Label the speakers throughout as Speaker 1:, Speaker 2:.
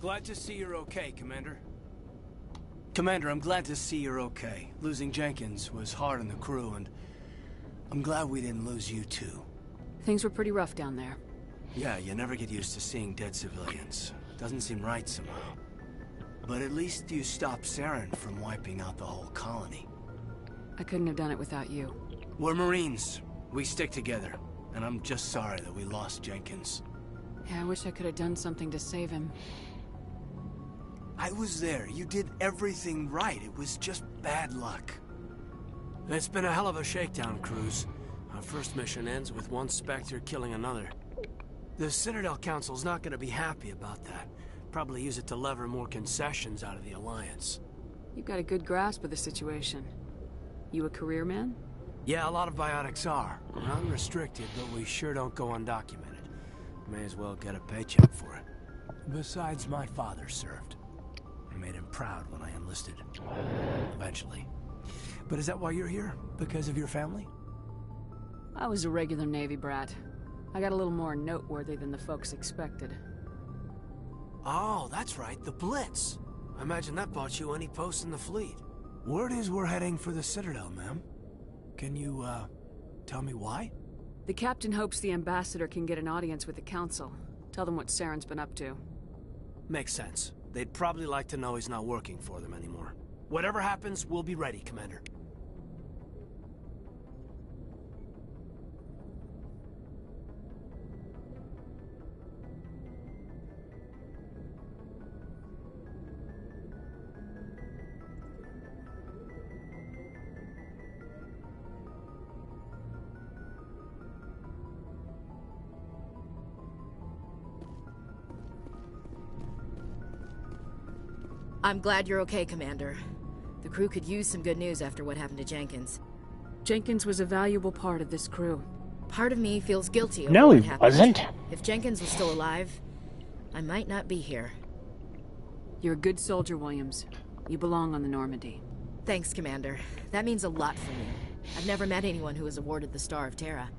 Speaker 1: Glad to see you're okay, Commander. Commander, I'm glad to see you're okay. Losing Jenkins was hard on the crew, and I'm glad we didn't lose you too.
Speaker 2: Things were pretty rough down there.
Speaker 1: Yeah, you never get used to seeing dead civilians. Doesn't seem right somehow. But at least you stopped Saren from wiping out the whole colony.
Speaker 2: I couldn't have done it without you.
Speaker 1: We're Marines. We stick together. And I'm just sorry that we lost Jenkins.
Speaker 2: Yeah, I wish I could have done something to save him.
Speaker 1: I was there. You did everything right. It was just bad luck. It's been a hell of a shakedown, Cruz. Our first mission ends with one Spectre killing another. The Citadel Council's not gonna be happy about that. Probably use it to lever more concessions out of the Alliance.
Speaker 2: You've got a good grasp of the situation. You a career man?
Speaker 1: Yeah, a lot of biotics are. We're unrestricted, but we sure don't go undocumented. May as well get a paycheck for it. Besides, my father served. I made him proud when I enlisted. Eventually. But is that why you're here? Because of your family?
Speaker 2: I was a regular Navy brat. I got a little more noteworthy than the folks expected.
Speaker 1: Oh, that's right, the Blitz. I imagine that bought you any post in the fleet. Word is we're heading for the Citadel, ma'am. Can you, tell me why?
Speaker 2: The captain hopes the ambassador can get an audience with the council. Tell them what Saren's been up to.
Speaker 1: Makes sense. They'd probably like to know he's not working for them anymore. Whatever happens, we'll be ready, Commander.
Speaker 3: I'm glad you're okay, Commander. The crew could use some good news after what happened to Jenkins.
Speaker 2: Jenkins was a valuable part of this crew.
Speaker 3: Part of me feels guilty over
Speaker 4: No,
Speaker 3: what
Speaker 4: he
Speaker 3: happened.
Speaker 4: wasn't.
Speaker 3: If Jenkins was still alive, I might not be here.
Speaker 2: You're a good soldier, Williams. You belong on the Normandy.
Speaker 3: Thanks, Commander. That means a lot for me. I've never met anyone who was awarded the Star of Terra.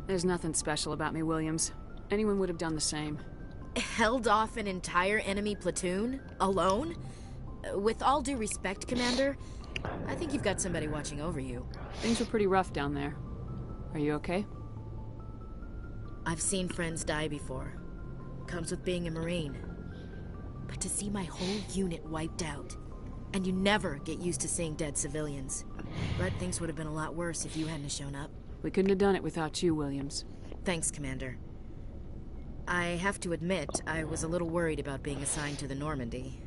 Speaker 2: There's nothing special about me, Williams. Anyone would have done the same.
Speaker 3: Held off an entire enemy platoon? Alone? With all due respect, Commander, I think you've got somebody watching over you.
Speaker 2: Things were pretty rough down there. Are you okay?
Speaker 3: I've seen friends die before. Comes with being a Marine. But to see my whole unit wiped out, and you never get used to seeing dead civilians. But things would have been a lot worse if you hadn't shown up.
Speaker 2: We couldn't have done it without you, Williams.
Speaker 3: Thanks, Commander. I have to admit, I was a little worried about being assigned to the Normandy.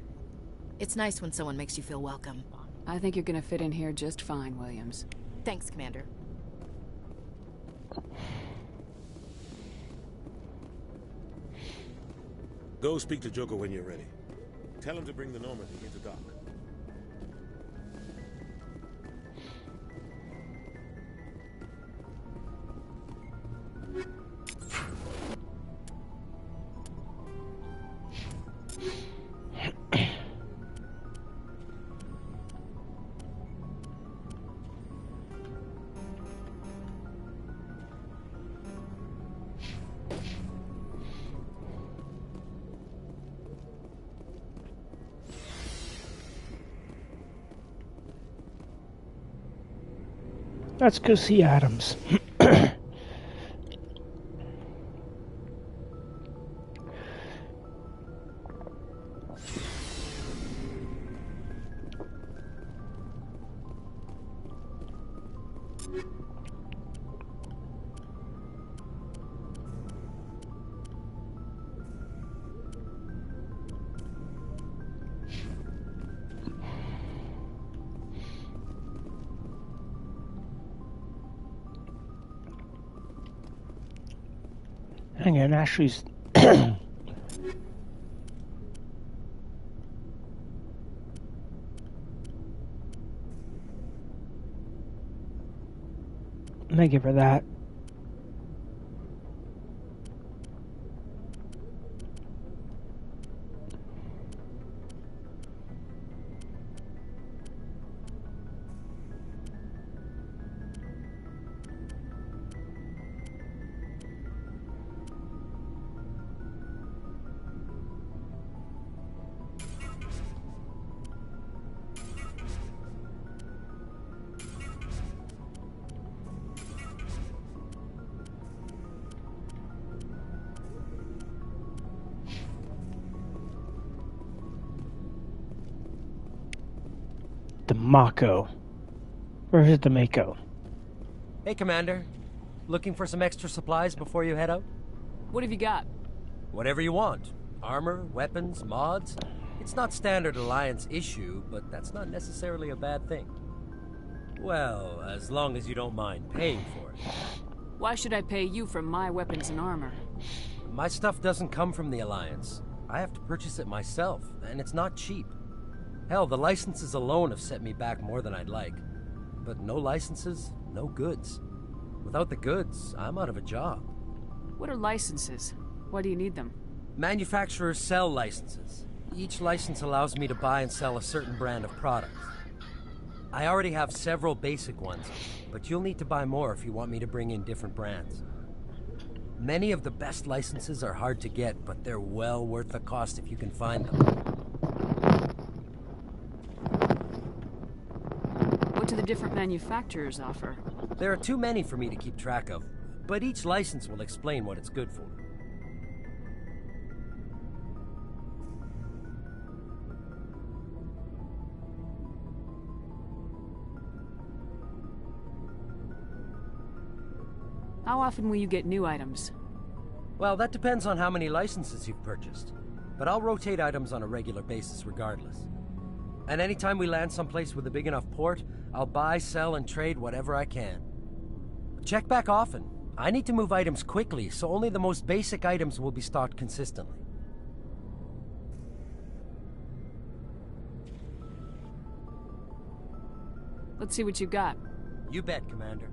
Speaker 3: It's nice when someone makes you feel welcome.
Speaker 2: I think you're gonna fit in here just fine, Williams.
Speaker 3: Thanks, Commander.
Speaker 5: Go speak to Joker when you're ready. Tell him to bring the Normandy into dock.
Speaker 4: Let's go see Adams. Hang on, Ashley's... Let me give her that. Mako. Or is it the Mako?
Speaker 6: Hey, Commander. Looking for some extra supplies before you head out?
Speaker 2: What have you got?
Speaker 6: Whatever you want. Armor, weapons, mods. It's not standard Alliance issue, but that's not necessarily a bad thing. Well, as long as you don't mind paying for it.
Speaker 2: Why should I pay you for my weapons and armor?
Speaker 6: My stuff doesn't come from the Alliance. I have to purchase it myself, and it's not cheap. Hell, the licenses alone have set me back more than I'd like. But no licenses, no goods. Without the goods, I'm out of a job.
Speaker 2: What are licenses? Why do you need them?
Speaker 6: Manufacturers sell licenses. Each license allows me to buy and sell a certain brand of products. I already have several basic ones, but you'll need to buy more if you want me to bring in different brands. Many of the best licenses are hard to get, but they're well worth the cost if you can find them.
Speaker 2: What do the different manufacturers offer?
Speaker 6: There are too many for me to keep track of, but each license will explain what it's good for.
Speaker 2: How often will you get new items?
Speaker 6: Well, that depends on how many licenses you've purchased. But I'll rotate items on a regular basis regardless. And anytime we land someplace with a big enough port, I'll buy, sell, and trade whatever I can. Check back often. I need to move items quickly, so only the most basic items will be stocked consistently.
Speaker 2: Let's see what you got.
Speaker 6: You bet, Commander.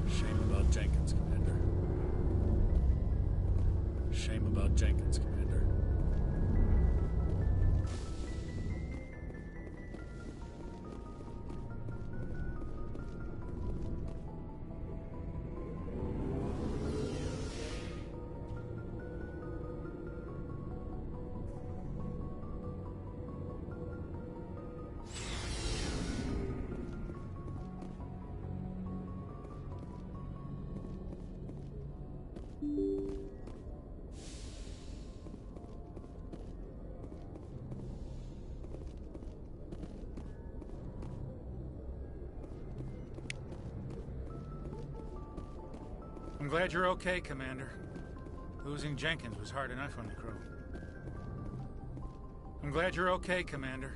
Speaker 1: Shame about Jenkins, Commander. Shame about Jenkins, Commander.
Speaker 7: I'm glad you're okay, Commander. Losing Jenkins was hard enough on the crew. I'm glad you're okay, Commander.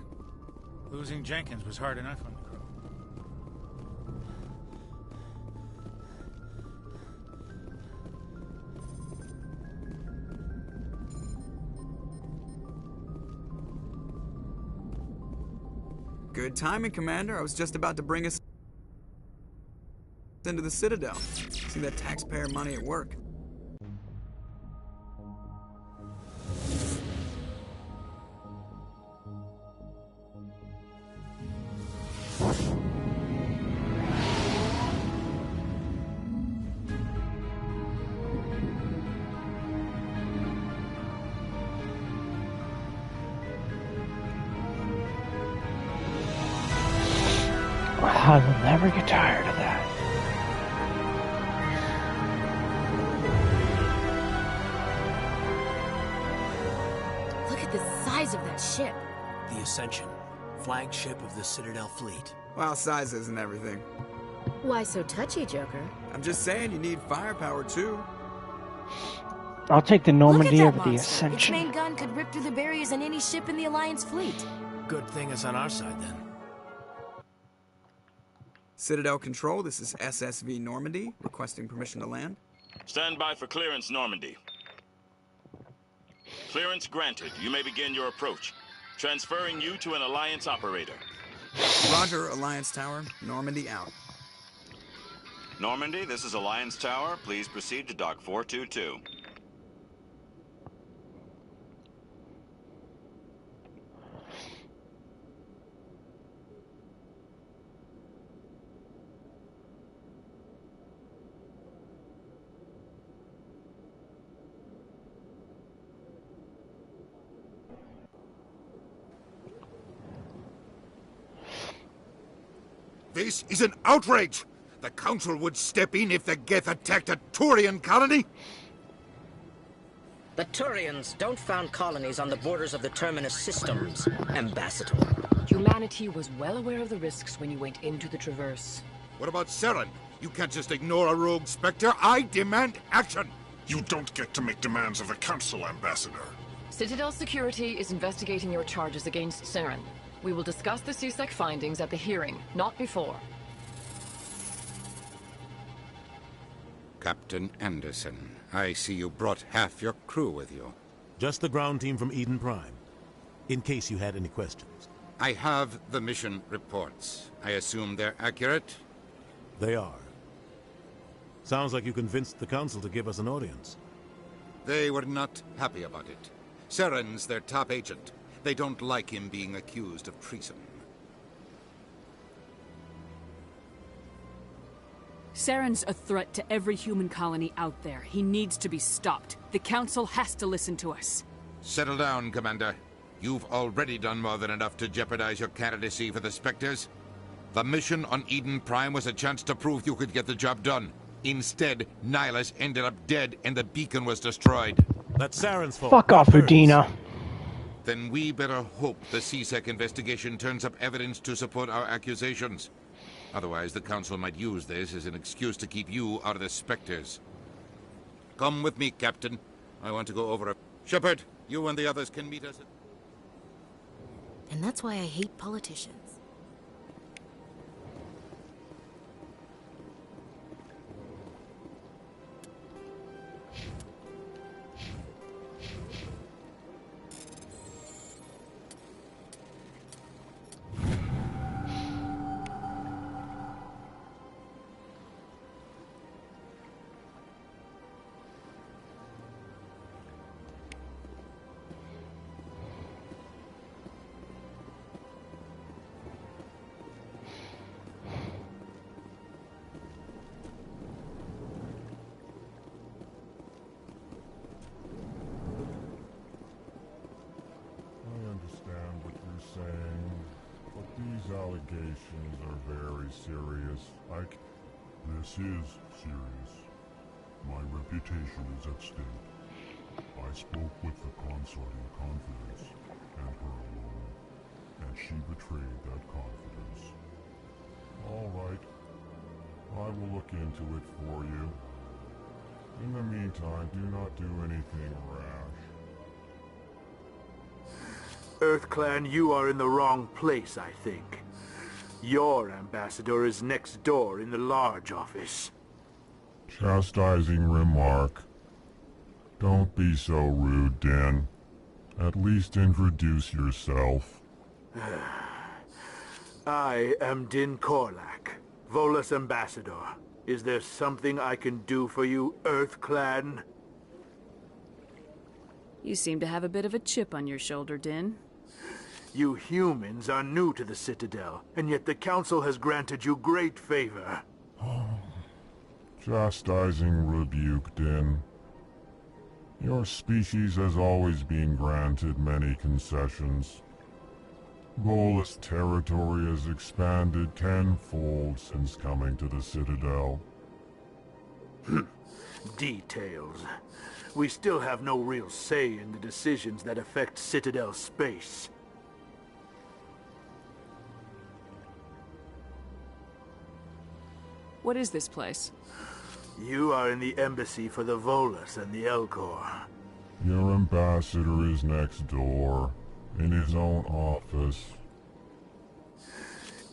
Speaker 7: Losing Jenkins was hard enough on the crew.
Speaker 8: Good timing, Commander. I was just about to bring us into the Citadel. See that taxpayer money at work.
Speaker 4: I will never get tired of that.
Speaker 3: Look at the size of that ship.
Speaker 1: The Ascension, flagship of the Citadel fleet.
Speaker 8: Well, size isn't everything.
Speaker 3: Why so touchy, Joker?
Speaker 8: I'm just saying you need firepower, too.
Speaker 4: I'll take the Normandy
Speaker 9: Look at that
Speaker 4: over the
Speaker 9: monster. Its
Speaker 4: Ascension.
Speaker 9: main gun could rip through the barriers in any ship in the Alliance fleet.
Speaker 1: Good thing it's on our side, then.
Speaker 8: Citadel Control, this is SSV Normandy, requesting permission to land.
Speaker 10: Stand by for clearance, Normandy. Clearance granted. You may begin your approach. Transferring you to an Alliance operator.
Speaker 8: Roger, Alliance Tower, Normandy out.
Speaker 10: Normandy, this is Alliance Tower. Please proceed to Dock 422.
Speaker 11: This is an outrage! The Council would step in if the Geth attacked a Turian colony?
Speaker 12: The Turians don't found colonies on the borders of the Terminus systems, Ambassador.
Speaker 13: Humanity was well aware of the risks when you went into the Traverse.
Speaker 11: What about Saren? You can't just ignore a rogue Spectre. I demand action!
Speaker 14: You don't get to make demands of the Council, Ambassador.
Speaker 13: Citadel Security is investigating your charges against Saren. We will discuss the CSEC findings at the hearing, not before.
Speaker 11: Captain Anderson, I see you brought half your crew with you.
Speaker 5: Just the ground team from Eden Prime, in case you had any questions.
Speaker 11: I have the mission reports. I assume they're accurate?
Speaker 5: They are. Sounds like you convinced the Council to give us an audience.
Speaker 11: They were not happy about it. Saren's their top agent. They don't like him being accused of treason.
Speaker 2: Saren's a threat to every human colony out there. He needs to be stopped. The Council has to listen to us.
Speaker 11: Settle down, Commander. You've already done more than enough to jeopardize your candidacy for the Spectres. The mission on Eden Prime was a chance to prove you could get the job done. Instead, Nihilus ended up dead and the beacon was destroyed.
Speaker 5: That's Saren's fault.
Speaker 4: Fuck off, Udina.
Speaker 11: Then we better hope the CSEC investigation turns up evidence to support our accusations. Otherwise, the Council might use this as an excuse to keep you out of the Spectres. Come with me, Captain. I want to go over a... Shepard, you and the others can meet us at...
Speaker 3: And that's why I hate politicians.
Speaker 14: Allegations are very serious. This is serious. My reputation is at stake. I spoke with the consort in confidence, and her alone, and she betrayed that confidence. All right. I will look into it for you. In the meantime, do not do anything rash.
Speaker 15: EarthClan, you are in the wrong place, I think. Your ambassador is next door in the large office.
Speaker 14: Chastising remark. Don't be so rude, Din. At least introduce yourself.
Speaker 15: I am Din Korlak, Volus ambassador. Is there something I can do for you, EarthClan?
Speaker 2: You seem to have a bit of a chip on your shoulder, Din.
Speaker 15: You humans are new to the Citadel, and yet the Council has granted you great favor.
Speaker 14: Chastising rebuke, Din. Your species has always been granted many concessions. Volus territory has expanded tenfold since coming to the Citadel.
Speaker 15: Details. We still have no real say in the decisions that affect Citadel space.
Speaker 2: What is this place?
Speaker 15: You are in the embassy for the Volus and the Elcor.
Speaker 14: Your ambassador is next door, in his own office.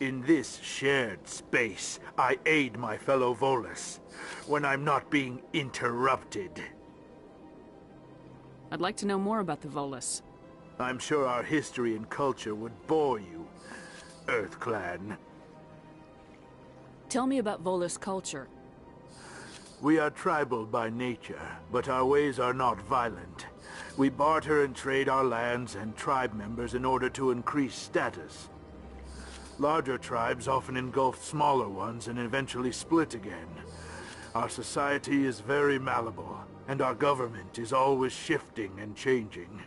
Speaker 15: In this shared space, I aid my fellow Volus, when I'm not being interrupted.
Speaker 2: I'd like to know more about the Volus.
Speaker 15: I'm sure our history and culture would bore you, EarthClan.
Speaker 2: Tell me about Volus culture.
Speaker 15: We are tribal by nature, but our ways are not violent. We barter and trade our lands and tribe members in order to increase status. Larger tribes often engulf smaller ones and eventually split again. Our society is very malleable, and our government is always shifting and changing.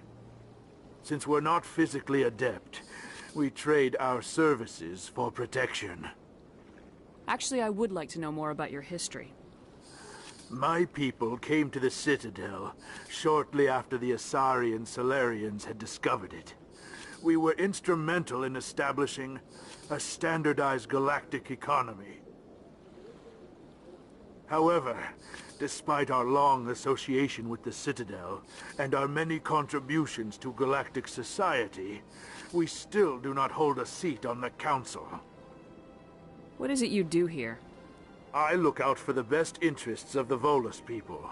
Speaker 15: Since we're not physically adept, we trade our services for protection.
Speaker 2: Actually, I would like to know more about your history.
Speaker 15: My people came to the Citadel shortly after the Asari and Salarians had discovered it. We were instrumental in establishing a standardized galactic economy. However, despite our long association with the Citadel and our many contributions to galactic society, we still do not hold a seat on the Council.
Speaker 2: What is it you do here?
Speaker 15: I look out for the best interests of the Volus people.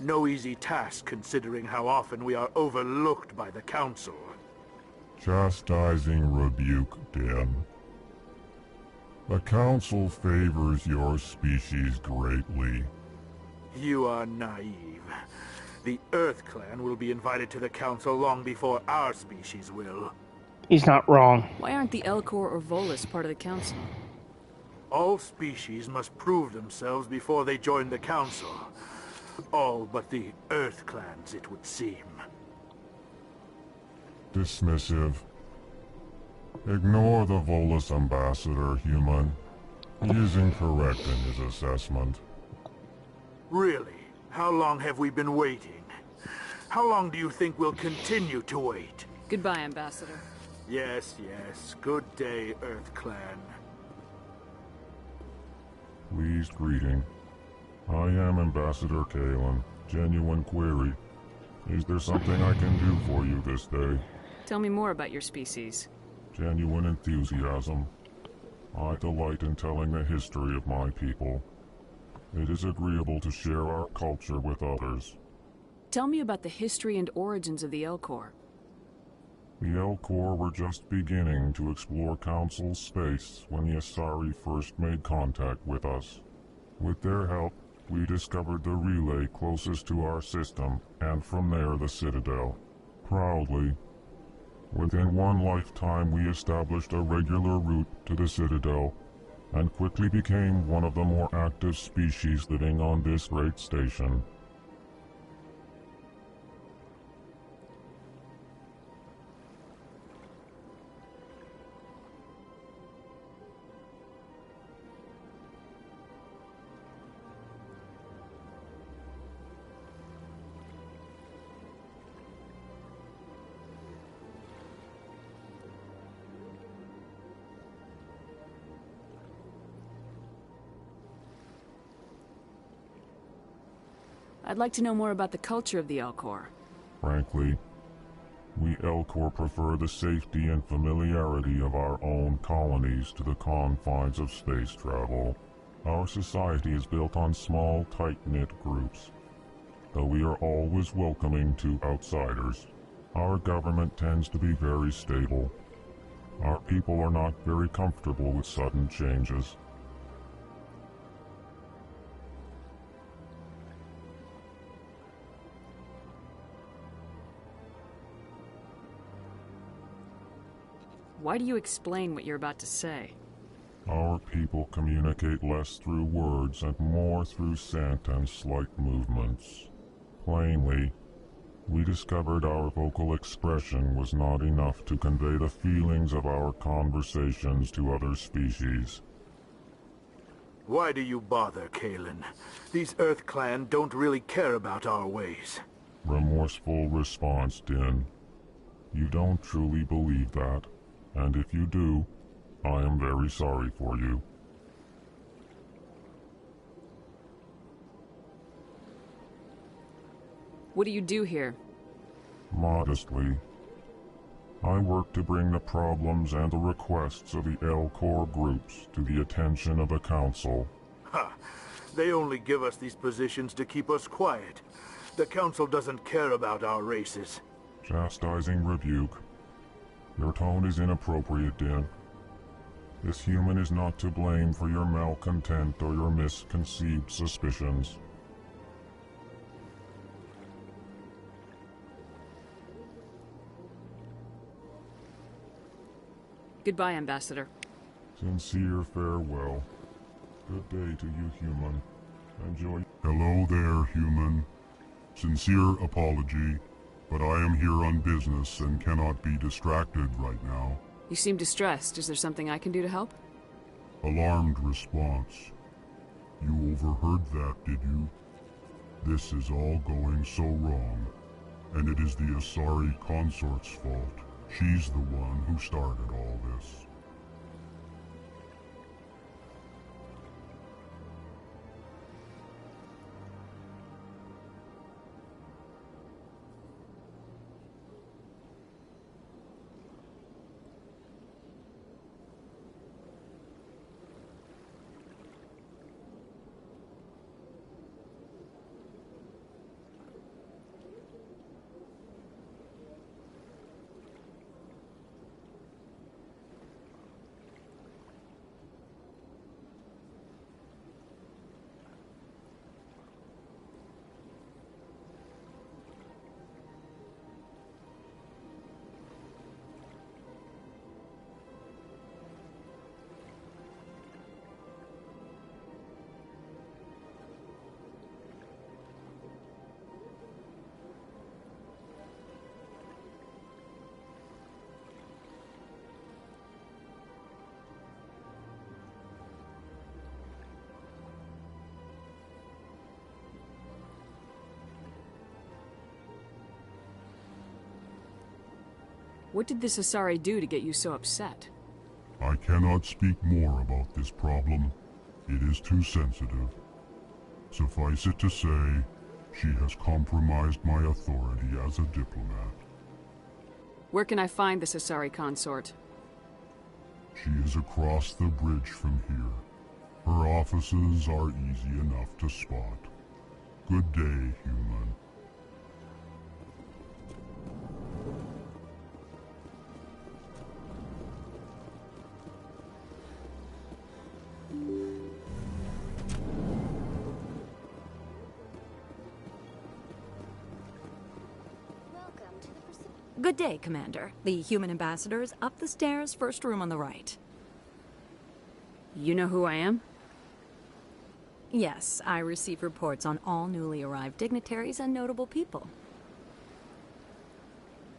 Speaker 15: No easy task considering how often we are overlooked by the Council.
Speaker 14: Chastising rebuke, Den. The Council favors your species greatly.
Speaker 15: You are naive. The Earth Clan will be invited to the Council long before our species will.
Speaker 4: He's not wrong.
Speaker 2: Why aren't the Elcor or Volus part of the Council?
Speaker 15: All species must prove themselves before they join the Council. All but the Earth Clans, it would seem.
Speaker 14: Dismissive. Ignore the Volus ambassador, human. He is incorrect in his assessment.
Speaker 15: Really? How long have we been waiting? How long do you think we'll continue to wait?
Speaker 2: Goodbye, Ambassador.
Speaker 15: Yes, yes. Good day, Earth Clan.
Speaker 14: Pleased greeting. I am Ambassador Kalen. Genuine query. Is there something I can do for you this day?
Speaker 2: Tell me more about your species.
Speaker 14: Genuine enthusiasm. I delight in telling the history of my people. It is agreeable to share our culture with others.
Speaker 2: Tell me about the history and origins of the Elcor.
Speaker 14: The Elcor were just beginning to explore Council space when the Asari first made contact with us. With their help, we discovered the relay closest to our system, and from there the Citadel. Proudly, within one lifetime we established a regular route to the Citadel, and quickly became one of the more active species living on this great station.
Speaker 2: I'd like to know more about the culture of the Elcor.
Speaker 14: Frankly, we Elcor prefer the safety and familiarity of our own colonies to the confines of space travel. Our society is built on small, tight-knit groups, though we are always welcoming to outsiders. Our government tends to be very stable. Our people are not very comfortable with sudden changes.
Speaker 2: Why do you explain what you're about to say?
Speaker 14: Our people communicate less through words and more through scent and slight movements. Plainly, we discovered our vocal expression was not enough to convey the feelings of our conversations to other species.
Speaker 15: Why do you bother, Kalen? These Earth Clan don't really care about our ways.
Speaker 14: Remorseful response, Din. You don't truly believe that. And if you do, I am very sorry for you.
Speaker 2: What do you do here?
Speaker 14: Modestly, I work to bring the problems and the requests of the Elcor groups to the attention of the Council.
Speaker 15: Ha! They only give us these positions to keep us quiet. The Council doesn't care about our races.
Speaker 14: Chastising rebuke. Your tone is inappropriate, Din. This human is not to blame for your malcontent or your misconceived suspicions.
Speaker 2: Goodbye, Ambassador.
Speaker 14: Sincere farewell. Good day to you, human. Enjoy. Hello there, human. Sincere apology, but I am here on business and cannot be distracted right now.
Speaker 2: You seem distressed. Is there something I can do to help?
Speaker 14: Alarmed response. You overheard that, did you? This is all going so wrong, and it is the Asari consort's fault. She's the one who started all this.
Speaker 2: What did this Asari do to get you so upset?
Speaker 14: I cannot speak more about this problem. It is too sensitive. Suffice it to say, she has compromised my authority as a diplomat.
Speaker 2: Where can I find this Asari consort?
Speaker 14: She is across the bridge from here. Her offices are easy enough to spot. Good day, human.
Speaker 16: Good day, Commander. The human ambassador is up the stairs, first room on the right.
Speaker 2: You know who I am?
Speaker 16: Yes, I receive reports on all newly arrived dignitaries and notable people.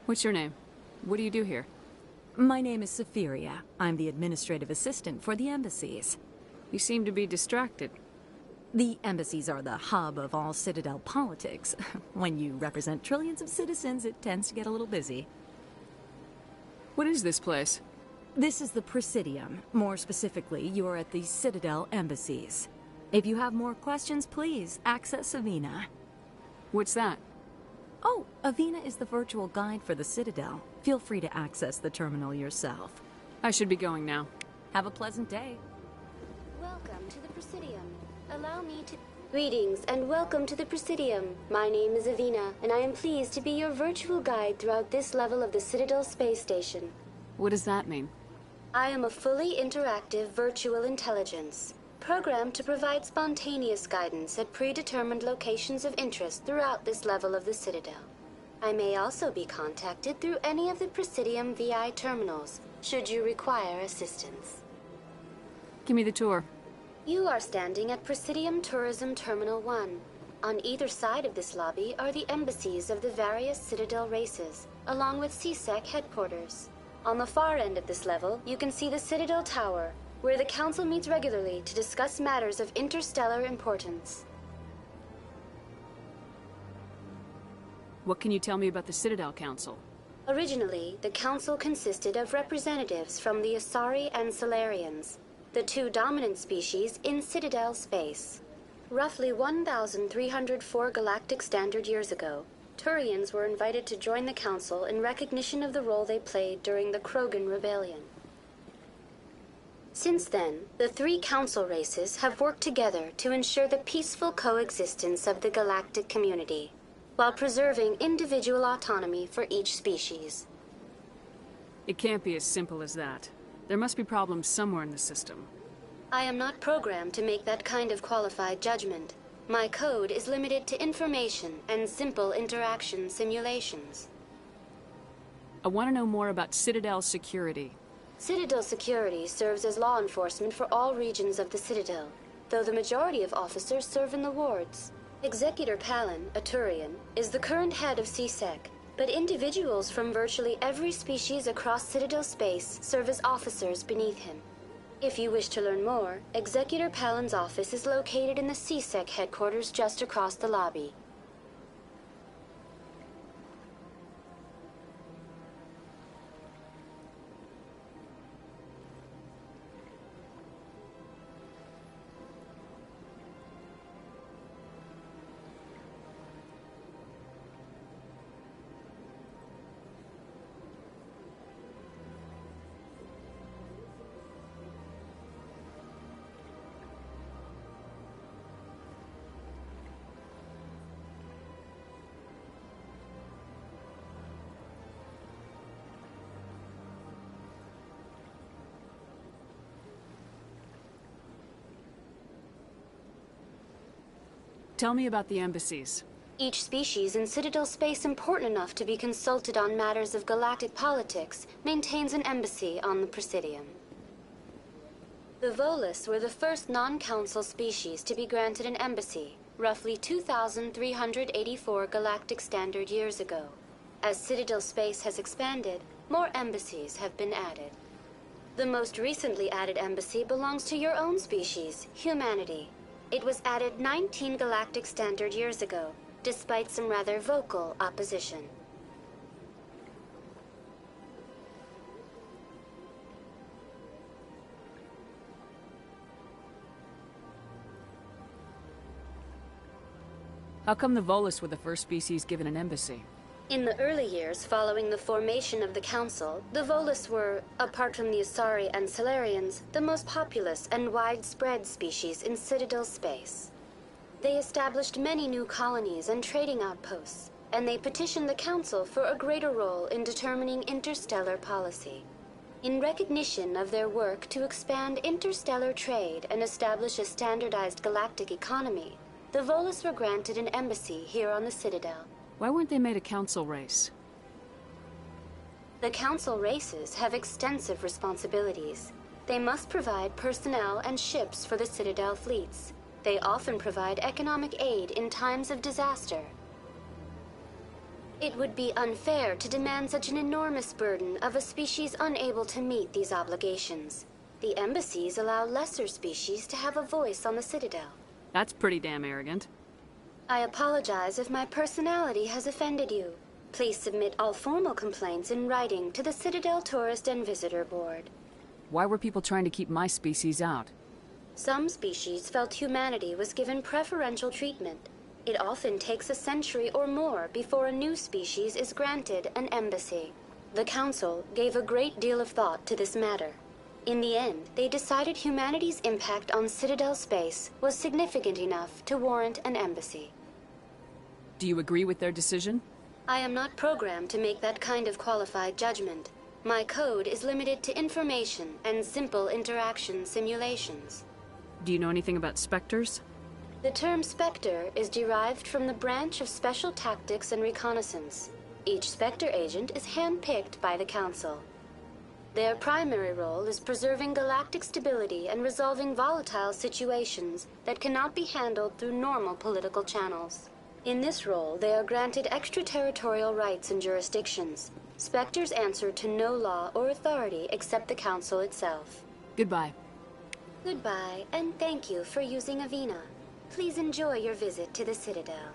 Speaker 2: What's your name? What do you do here?
Speaker 16: My name is Safiria. I'm the administrative assistant for the embassies.
Speaker 2: You seem to be distracted.
Speaker 16: The embassies are the hub of all Citadel politics. When you represent trillions of citizens, it tends to get a little busy.
Speaker 2: What is this place?
Speaker 16: This is the Presidium. More specifically, you are at the Citadel embassies. If you have more questions, please access Avina.
Speaker 2: What's that?
Speaker 16: Oh, Avina is the virtual guide for the Citadel. Feel free to access the terminal yourself.
Speaker 2: I should be going now.
Speaker 16: Have a pleasant day.
Speaker 9: Welcome to the Presidium. Allow me to... Greetings and welcome to the Presidium. My name is Avina, and I am pleased to be your virtual guide throughout this level of the Citadel space station.
Speaker 2: What does that mean?
Speaker 9: I am a fully interactive virtual intelligence, programmed to provide spontaneous guidance at predetermined locations of interest throughout this level of the Citadel. I may also be contacted through any of the Presidium VI terminals, should you require assistance.
Speaker 2: Give me the tour.
Speaker 9: You are standing at Presidium Tourism Terminal 1. On either side of this lobby are the embassies of the various Citadel races, along with CSEC headquarters. On the far end of this level, you can see the Citadel Tower, where the Council meets regularly to discuss matters of interstellar importance.
Speaker 2: What can you tell me about the Citadel Council?
Speaker 9: Originally, the Council consisted of representatives from the Asari and Solarians, the two dominant species in Citadel space. Roughly 1,304 galactic standard years ago, Turians were invited to join the Council in recognition of the role they played during the Krogan Rebellion. Since then, the three Council races have worked together to ensure the peaceful coexistence of the galactic community, while preserving individual autonomy for each species.
Speaker 2: It can't be as simple as that. There must be problems somewhere in the system.
Speaker 9: I am not programmed to make that kind of qualified judgment. My code is limited to information and simple interaction simulations.
Speaker 2: I want to know more about Citadel security.
Speaker 9: Citadel security serves as law enforcement for all regions of the Citadel, though the majority of officers serve in the wards. Executor Palin, a Turian, is the current head of CSEC, but individuals from virtually every species across Citadel space serve as officers beneath him. If you wish to learn more, Executor Palin's office is located in the CSEC headquarters just across the lobby.
Speaker 2: Tell me about the embassies.
Speaker 9: Each species in Citadel space important enough to be consulted on matters of galactic politics maintains an embassy on the Presidium. The Volus were the first non-council species to be granted an embassy, roughly 2,384 galactic standard years ago. As Citadel space has expanded, more embassies have been added. The most recently added embassy belongs to your own species, humanity. It was added 19 galactic standard years ago, despite some rather vocal opposition.
Speaker 2: How come the Volus were the first species given an embassy?
Speaker 9: In the early years following the formation of the Council, the Volus were, apart from the Asari and Salarians, the most populous and widespread species in Citadel space. They established many new colonies and trading outposts, and they petitioned the Council for a greater role in determining interstellar policy. In recognition of their work to expand interstellar trade and establish a standardized galactic economy, the Volus were granted an embassy here on the Citadel.
Speaker 2: Why weren't they made a council race?
Speaker 9: The council races have extensive responsibilities. They must provide personnel and ships for the Citadel fleets. They often provide economic aid in times of disaster. It would be unfair to demand such an enormous burden of a species unable to meet these obligations. The embassies allow lesser species to have a voice on the Citadel.
Speaker 2: That's pretty damn arrogant.
Speaker 9: I apologize if my personality has offended you. Please submit all formal complaints in writing to the Citadel Tourist and Visitor Board.
Speaker 2: Why were people trying to keep my species out?
Speaker 9: Some species felt humanity was given preferential treatment. It often takes a century or more before a new species is granted an embassy. The Council gave a great deal of thought to this matter. In the end, they decided humanity's impact on Citadel space was significant enough to warrant an embassy.
Speaker 2: Do you agree with their decision?
Speaker 9: I am not programmed to make that kind of qualified judgment. My code is limited to information and simple interaction simulations.
Speaker 2: Do you know anything about specters?
Speaker 9: The term Spectre is derived from the branch of Special Tactics and Reconnaissance. Each Spectre agent is handpicked by the Council. Their primary role is preserving galactic stability and resolving volatile situations that cannot be handled through normal political channels. In this role, they are granted extraterritorial rights and jurisdictions. Spectres answer to no law or authority except the Council itself.
Speaker 2: Goodbye.
Speaker 9: Goodbye, and thank you for using Avina. Please enjoy your visit to the Citadel.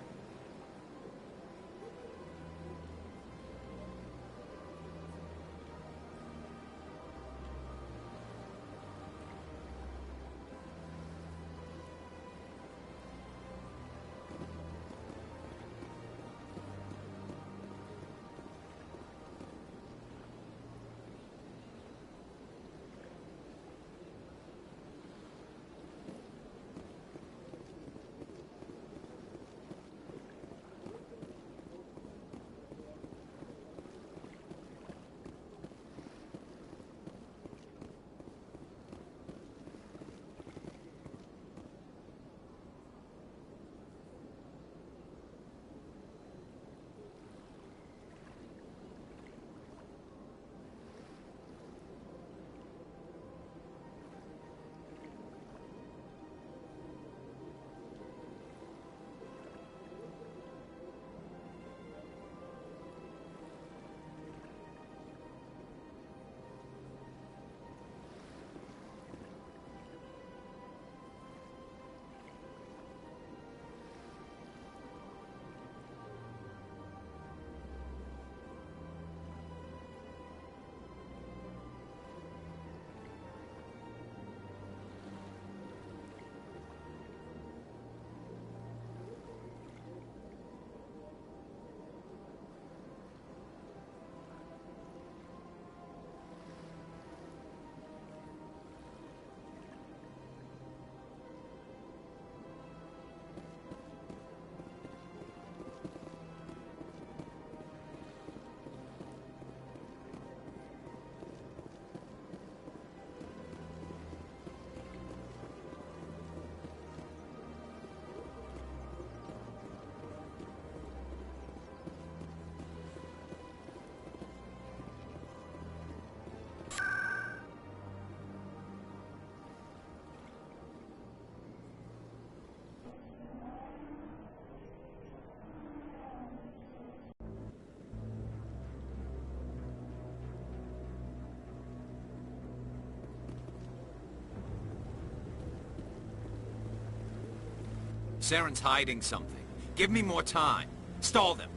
Speaker 17: Saren's hiding something. Give me more time. Stall them.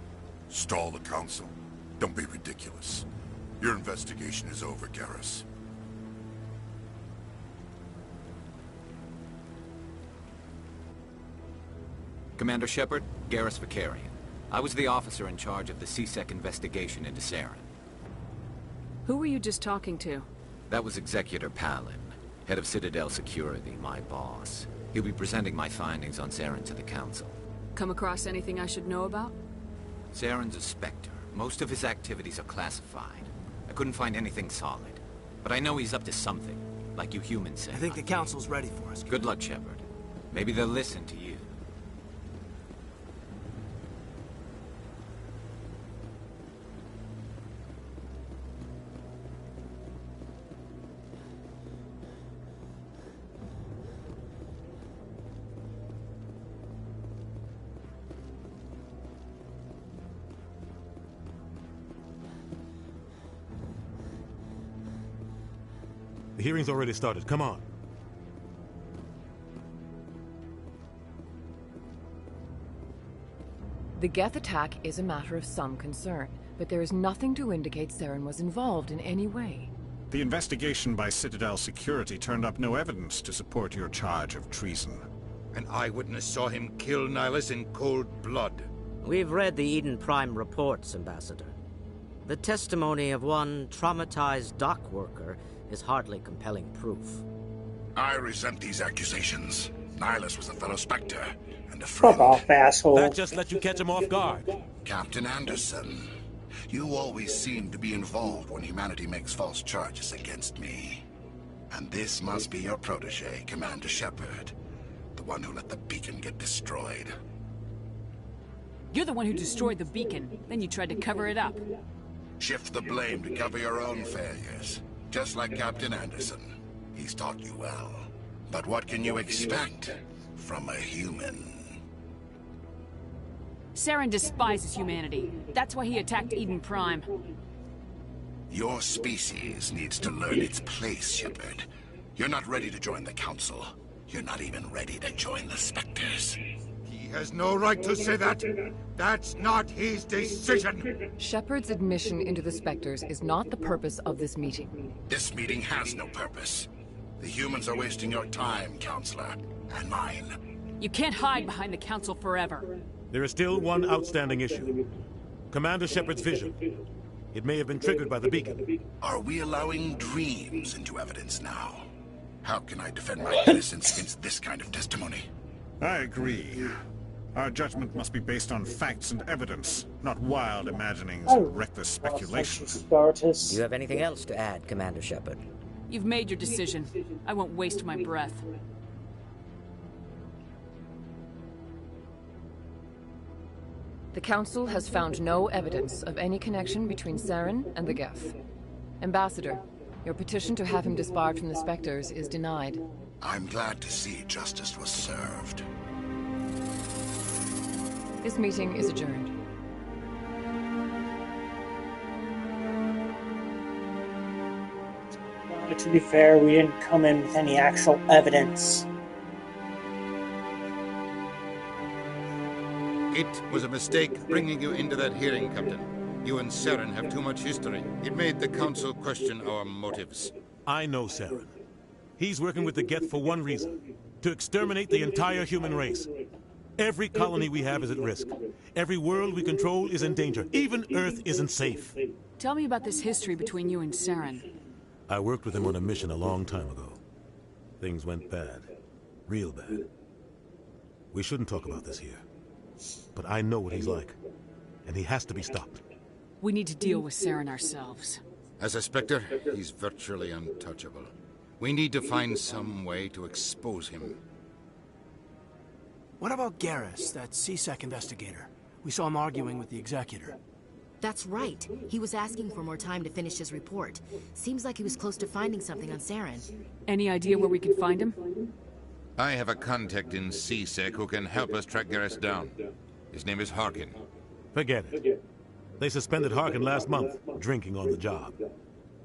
Speaker 18: Stall the Council? Don't be ridiculous. Your investigation is over, Garrus.
Speaker 17: Commander Shepard, Garrus Vakarian. I was the officer in charge of the CSEC investigation into Saren.
Speaker 2: Who were you just talking to?
Speaker 17: That was Executor Palin, head of Citadel Security, my boss. He'll be presenting my findings on Saren to the Council.
Speaker 2: Come across anything I should know about?
Speaker 17: Saren's a Spectre. Most of his activities are classified. I couldn't find anything solid. But I know he's up to something, like you humans said.
Speaker 1: I think the Council's ready for us.
Speaker 17: Good luck, Shepard. Maybe they'll listen to you.
Speaker 5: The hearing's already started. Come on.
Speaker 13: The Geth attack is a matter of some concern, but there is nothing to indicate Saren was involved in any way.
Speaker 19: The investigation by Citadel Security turned up no evidence to support your charge of treason.
Speaker 11: An eyewitness saw him kill Nihilus in cold blood.
Speaker 12: We've read the Eden Prime reports, Ambassador. The testimony of one traumatized dock worker is hardly compelling proof.
Speaker 18: I resent these accusations. Nihilus was a fellow Spectre, and a friend.
Speaker 4: Fuck off, asshole.
Speaker 5: That just let you catch him off guard.
Speaker 18: Captain Anderson, you always seem to be involved when humanity makes false charges against me. And this must be your protege, Commander Shepard. The one who let the beacon get destroyed.
Speaker 2: You're the one who destroyed the beacon. Then you tried to cover it up.
Speaker 18: Shift the blame to cover your own failures. Just like Captain Anderson. He's taught you well. But what can you expect from a human?
Speaker 2: Saren despises humanity. That's why he attacked Eden Prime.
Speaker 18: Your species needs to learn its place, Shepard. You're not ready to join the Council. You're not even ready to join the Spectres.
Speaker 11: He has no right to say that. That's not his decision.
Speaker 13: Shepard's admission into the Spectres is not the purpose of this meeting.
Speaker 18: This meeting has no purpose. The humans are wasting your time, Counselor, and mine.
Speaker 2: You can't hide behind the Council forever.
Speaker 5: There is still one outstanding issue. Commander Shepard's vision. It may have been triggered by the beacon.
Speaker 18: Are we allowing dreams into evidence now? How can I defend my innocence against this kind of testimony?
Speaker 19: I agree. Our judgment must be based on facts and evidence, not wild imaginings and reckless speculation.
Speaker 12: Do you have anything else to add, Commander Shepard?
Speaker 2: You've made your decision. I won't waste my breath.
Speaker 13: The Council has found no evidence of any connection between Saren and the Geth. Ambassador, your petition to have him disbarred from the Spectres is denied.
Speaker 18: I'm glad to see justice was served.
Speaker 13: This meeting is adjourned.
Speaker 4: To be fair, we didn't come in with any actual evidence.
Speaker 11: It was a mistake bringing you into that hearing, Captain. You and Saren have too much history. It made the Council question our motives.
Speaker 5: I know Saren. He's working with the Geth for one reason. To exterminate the entire human race. Every colony we have is at risk. Every world we control is in danger. Even Earth isn't safe.
Speaker 2: Tell me about this history between you and Saren.
Speaker 5: I worked with him on a mission a long time ago. Things went bad. Real bad. We shouldn't talk about this here. But I know what he's like. And he has to be stopped.
Speaker 2: We need to deal with Saren ourselves.
Speaker 11: As a Spectre, he's virtually untouchable. We need to find some way to expose him.
Speaker 1: What about Garrus, that CSEC investigator? We saw him arguing with the Executor.
Speaker 3: That's right. He was asking for more time to finish his report. Seems like he was close to finding something on Saren.
Speaker 2: Any idea where we could find him?
Speaker 11: I have a contact in CSEC who can help us track Garrus down. His name is Harkin.
Speaker 5: Forget it. They suspended Harkin last month, drinking on the job.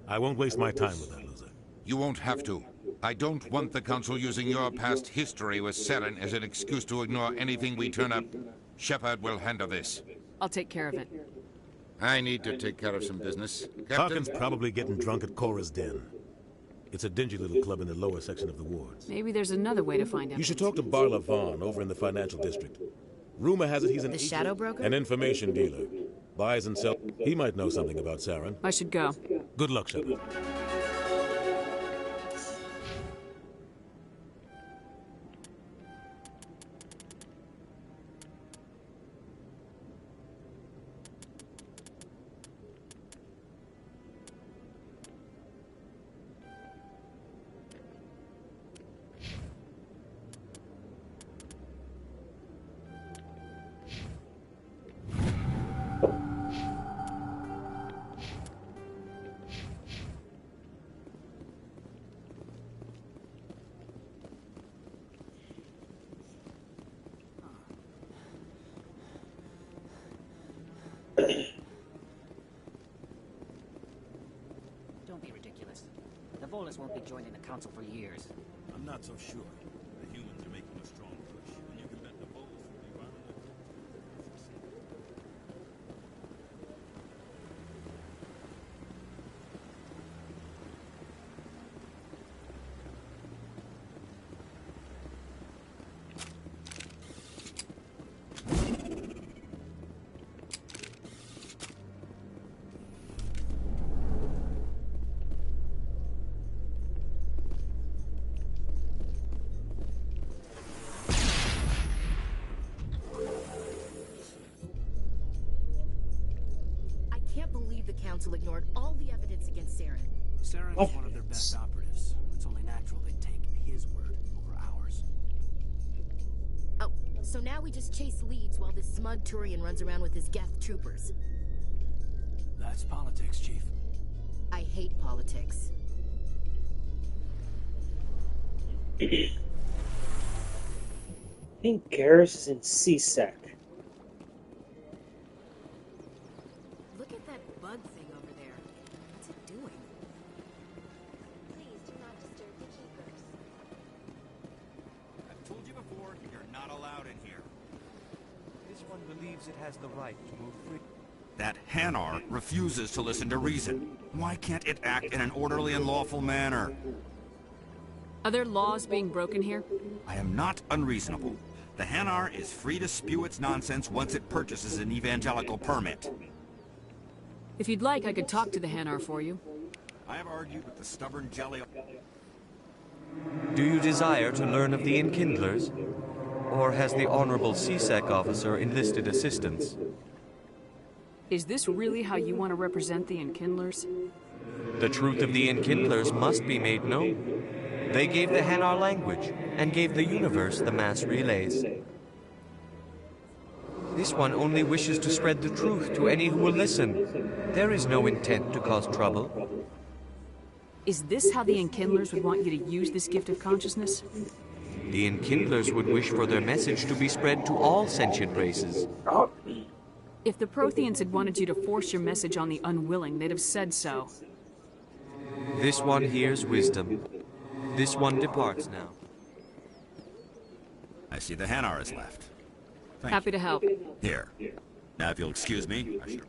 Speaker 5: I won't waste my time with that loser.
Speaker 11: You won't have to. I don't want the Council using your past history with Saren as an excuse to ignore anything we turn up. Shepard will handle this.
Speaker 2: I'll take care of it.
Speaker 11: I need to take care of some business. Captain?
Speaker 5: Hawkins probably getting drunk at Cora's Den. It's a dingy little club in the lower section of the wards.
Speaker 2: Maybe there's another way to find out.
Speaker 5: You should talk to Barla Vaughn over in the financial district. Rumor has it he's
Speaker 3: The shadow broker?
Speaker 5: an information dealer. Buys and sells. He might know something about Saren.
Speaker 2: I should go.
Speaker 5: Good luck, Shepard.
Speaker 20: Don't be ridiculous. The Volus won't be joining the Council for years.
Speaker 5: I'm not so sure. The humans are making a strong push, and you can bet the Volus will be round the...
Speaker 3: I can't believe the Council ignored all the evidence against Saren.
Speaker 1: Saren's one of their best operatives. It's only natural they'd take his word over ours.
Speaker 3: Oh, so now we just chase leads while this smug Turian runs around with his Geth troopers.
Speaker 1: That's politics, Chief.
Speaker 3: I hate politics.
Speaker 4: I think Garrus is in CSEC.
Speaker 3: Look at that bug thing over there. What's it doing?
Speaker 9: Please do not disturb the keepers.
Speaker 17: I've told you before, you're not allowed in here.
Speaker 6: This one believes it has the right to move free.
Speaker 17: That Hanar refuses to listen to reason. Why can't it act in an orderly and lawful manner?
Speaker 2: Are there laws being broken here?
Speaker 17: I am not unreasonable. The Hanar is free to spew its nonsense once it purchases an evangelical permit.
Speaker 2: If you'd like, I could talk to the Hanar for you.
Speaker 17: I have argued with the stubborn jelly...
Speaker 6: Do you desire to learn of the Enkindlers? Or has the Honorable CSEC officer enlisted assistance?
Speaker 2: Is this really how you want to represent the Enkindlers?
Speaker 6: The truth of the Enkindlers must be made known. They gave the Hanar language, and gave the universe the mass relays. This one only wishes to spread the truth to any who will listen. There is no intent to cause trouble.
Speaker 2: Is this how the Enkindlers would want you to use this gift of consciousness?
Speaker 6: The Enkindlers would wish for their message to be spread to all sentient races.
Speaker 2: If the Protheans had wanted you to force your message on the unwilling, they'd have said so.
Speaker 6: This one hears wisdom. This one departs now.
Speaker 17: I see the Hanar is left.
Speaker 2: Happy to help.
Speaker 17: Here. Now, if you'll excuse me, I should...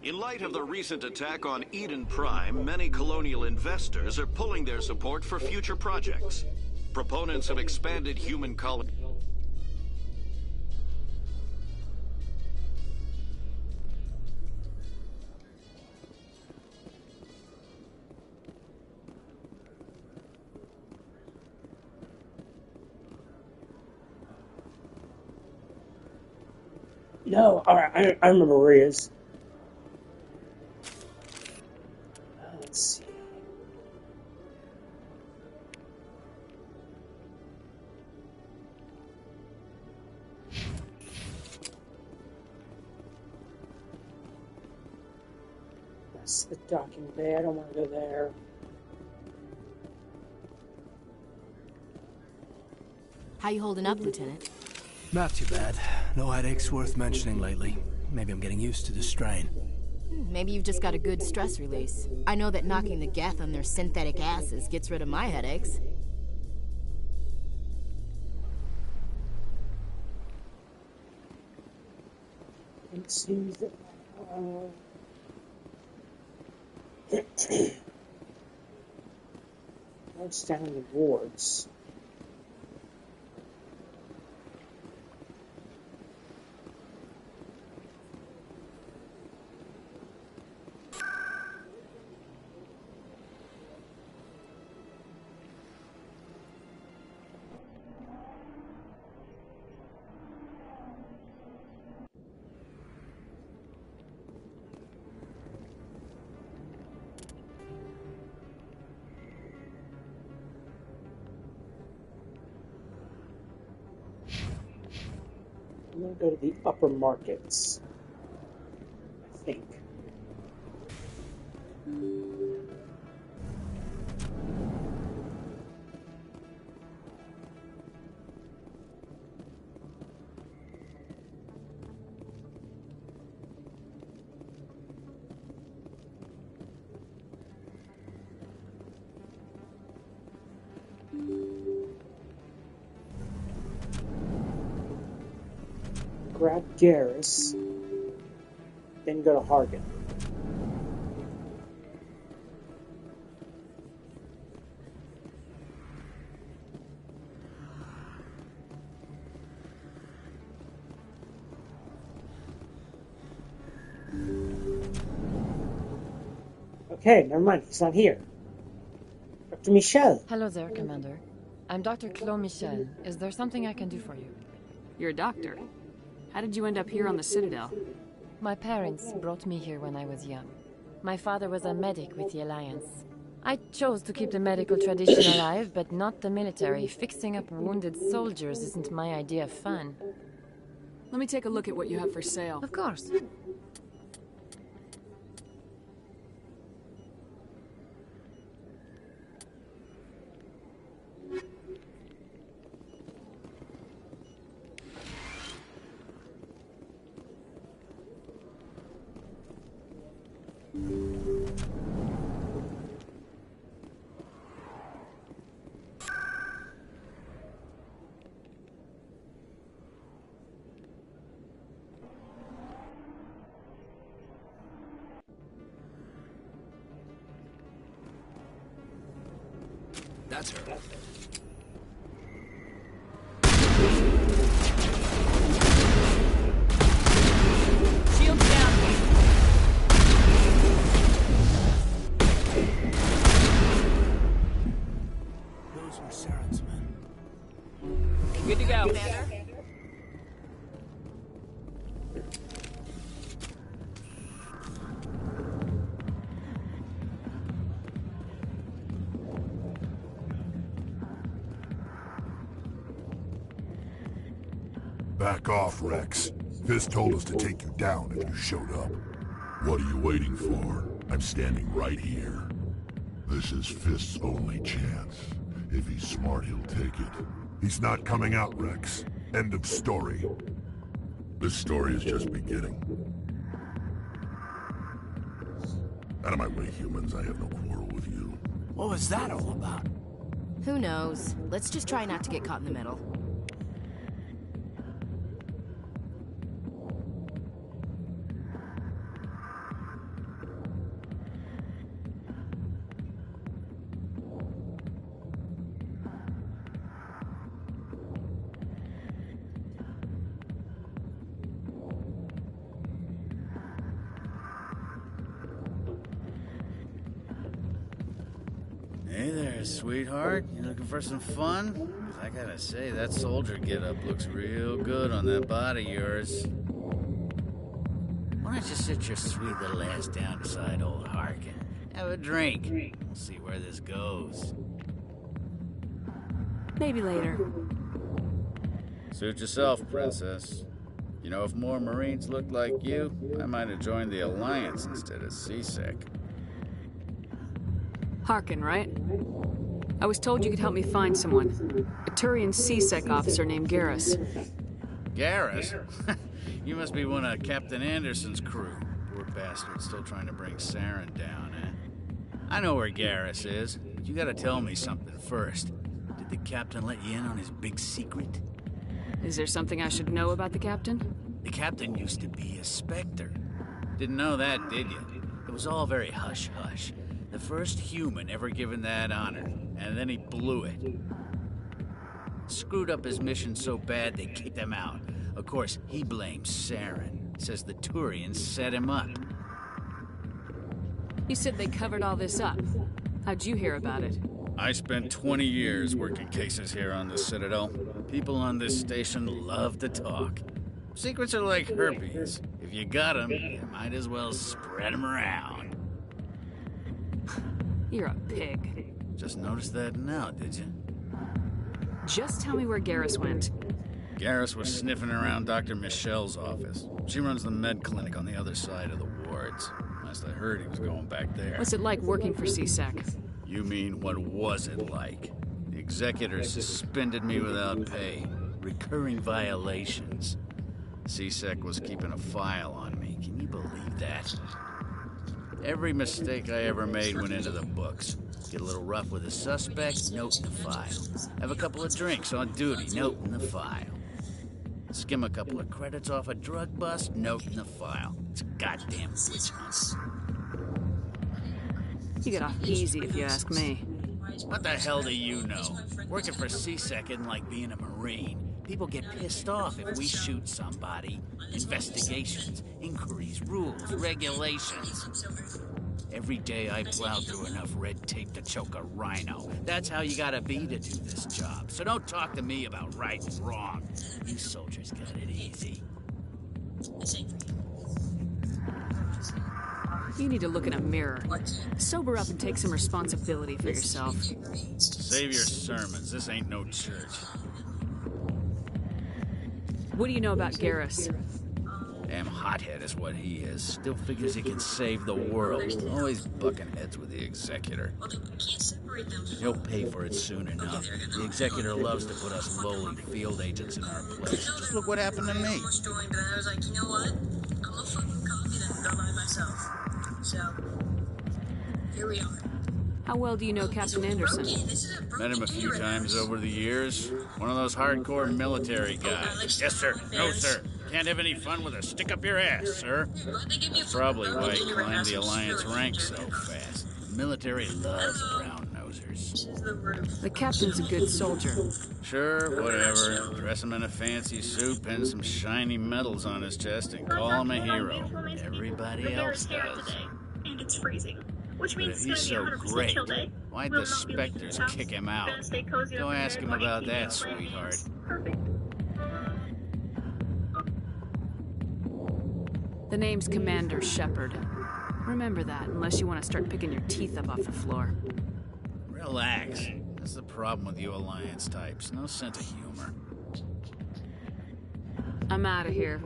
Speaker 21: In light of the recent attack on Eden Prime, many colonial investors are pulling their support for future projects. Proponents of expanded human colony...
Speaker 4: No, alright, I remember where he is. Let's see. That's the docking bay. I don't want to go there.
Speaker 3: How you holding up, Lieutenant?
Speaker 1: Not too bad. No headaches worth mentioning lately. Maybe I'm getting used to the strain.
Speaker 3: Maybe you've just got a good stress release. I know that knocking the Geth on their synthetic asses gets rid of my headaches.
Speaker 4: It seems that... What's down in the wards? I'm gonna go to the upper markets, I think. Grab Garrus, then go to Hargan. Okay, never mind, he's not here. Dr. Michel.
Speaker 13: Hello there, Commander. I'm Dr. Keelah Michel. Is there something I can do for you?
Speaker 2: You're a doctor. How did you end up here on the Citadel?
Speaker 13: My parents brought me here when I was young. My father was a medic with the Alliance. I chose to keep the medical tradition alive, but not the military. Fixing up wounded soldiers isn't my idea of fun.
Speaker 2: Let me take a look at what you have for sale.
Speaker 13: Of course.
Speaker 1: That's her.
Speaker 2: Shields down.
Speaker 1: Those were Saren's men.
Speaker 2: Good to go.
Speaker 14: Back off, Rex. Fist told us to take you down if you showed up. What are you waiting for? I'm standing right here. This is Fist's only chance. If he's smart, he'll take it. He's not coming out, Rex. End of story. This story is just beginning. Out of my way, humans. I have no quarrel with you.
Speaker 1: What was that all about?
Speaker 3: Who knows? Let's just try not to get caught in the middle.
Speaker 7: Hey there, sweetheart. You looking for some fun? 'Cause I gotta say, that soldier getup looks real good on that body of yours. Why don't you sit your sweet little ass down beside old Harkin? Have a drink. We'll see where this goes.
Speaker 2: Maybe later.
Speaker 7: Suit yourself, princess. You know, if more Marines looked like you, I might have joined the Alliance instead of CSEC.
Speaker 2: Harkin, right? I was told you could help me find someone. A Turian CSEC officer named Garrus.
Speaker 7: Garrus? You must be one of Captain Anderson's crew. Poor bastard still trying to bring Saren down, eh? I know where Garrus is, but you gotta tell me something first. Did the captain let you in on his big secret?
Speaker 2: Is there something I should know about the captain?
Speaker 7: The captain used to be a Spectre. Didn't know that, did you? It was all very hush-hush. The first human ever given that honor, and then he blew it. Screwed up his mission so bad they kicked him out. Of course, he blames Saren. Says the Turians set him up.
Speaker 2: You said they covered all this up. How'd you hear about it?
Speaker 7: I spent 20 years working cases here on the Citadel. People on this station love to talk. Secrets are like herpes. If you got them, you might as well spread them around.
Speaker 2: You're a pig.
Speaker 7: Just noticed that now, did you?
Speaker 2: Just tell me where Garrus went.
Speaker 7: Garrus was sniffing around Dr. Michelle's office. She runs the med clinic on the other side of the wards. Last I heard, he was going back there.
Speaker 2: What's it like working for CSEC?
Speaker 7: You mean, what was it like? The executor suspended me without pay. Recurring violations. CSEC was keeping a file on me. Can you believe that? Every mistake I ever made went into the books. Get a little rough with a suspect, note in the file. Have a couple of drinks on duty, note in the file. Skim a couple of credits off a drug bust, note in the file. It's a goddamn witch hunt.
Speaker 2: You get off easy if you ask me.
Speaker 7: What the hell do you know? Working for CSEC isn't like being a Marine. People get pissed off if we shoot somebody. Investigations, inquiries, rules, regulations. Every day I plow through enough red tape to choke a rhino. That's how you gotta be to do this job. So don't talk to me about right and wrong. You soldiers got it easy.
Speaker 2: You need to look in a mirror. Sober up and take some responsibility for yourself.
Speaker 7: Save your sermons. This ain't no church.
Speaker 2: What do you know about Garrus?
Speaker 7: Damn hothead is what he is. Still figures he can save the world. Always bucking heads with the executor. He'll pay for it soon enough. The executor loves to put us lowly field agents in our place. Just look what happened to me.
Speaker 22: I was like, you know what? I'm a fucking copy then, go by myself. So, here we are.
Speaker 2: How well do you know Captain Anderson?
Speaker 7: Met him a few times over the years. One of those hardcore military guys. Yes, sir. No, sir. Can't have any fun with a stick up your ass, sir. That's probably why he climbed the Alliance ranks so fast. The military loves brown-nosers.
Speaker 2: The captain's a good soldier.
Speaker 7: Sure, whatever. Dress him in a fancy suit, pin some shiny medals on his chest, and call him a hero. Everybody else does.
Speaker 22: And it's freezing. Which
Speaker 7: But if
Speaker 22: means
Speaker 7: he's
Speaker 22: it's
Speaker 7: so
Speaker 22: gonna be 100%
Speaker 7: great,
Speaker 22: chill day.
Speaker 7: why'd
Speaker 22: Will
Speaker 7: the
Speaker 22: not be leaving
Speaker 7: Spectres
Speaker 22: the house.
Speaker 7: kick him out?
Speaker 22: Gonna stay cozy
Speaker 7: Go
Speaker 22: up in
Speaker 7: ask
Speaker 22: bed,
Speaker 7: him
Speaker 22: watching
Speaker 7: about
Speaker 22: TV
Speaker 7: that,
Speaker 22: all night.
Speaker 7: sweetheart.
Speaker 22: Perfect.
Speaker 2: The name's Commander Shepard. Remember that, unless you want to start picking your teeth up off the floor.
Speaker 7: Relax. That's the problem with you Alliance types. No sense of humor.
Speaker 2: I'm out of here.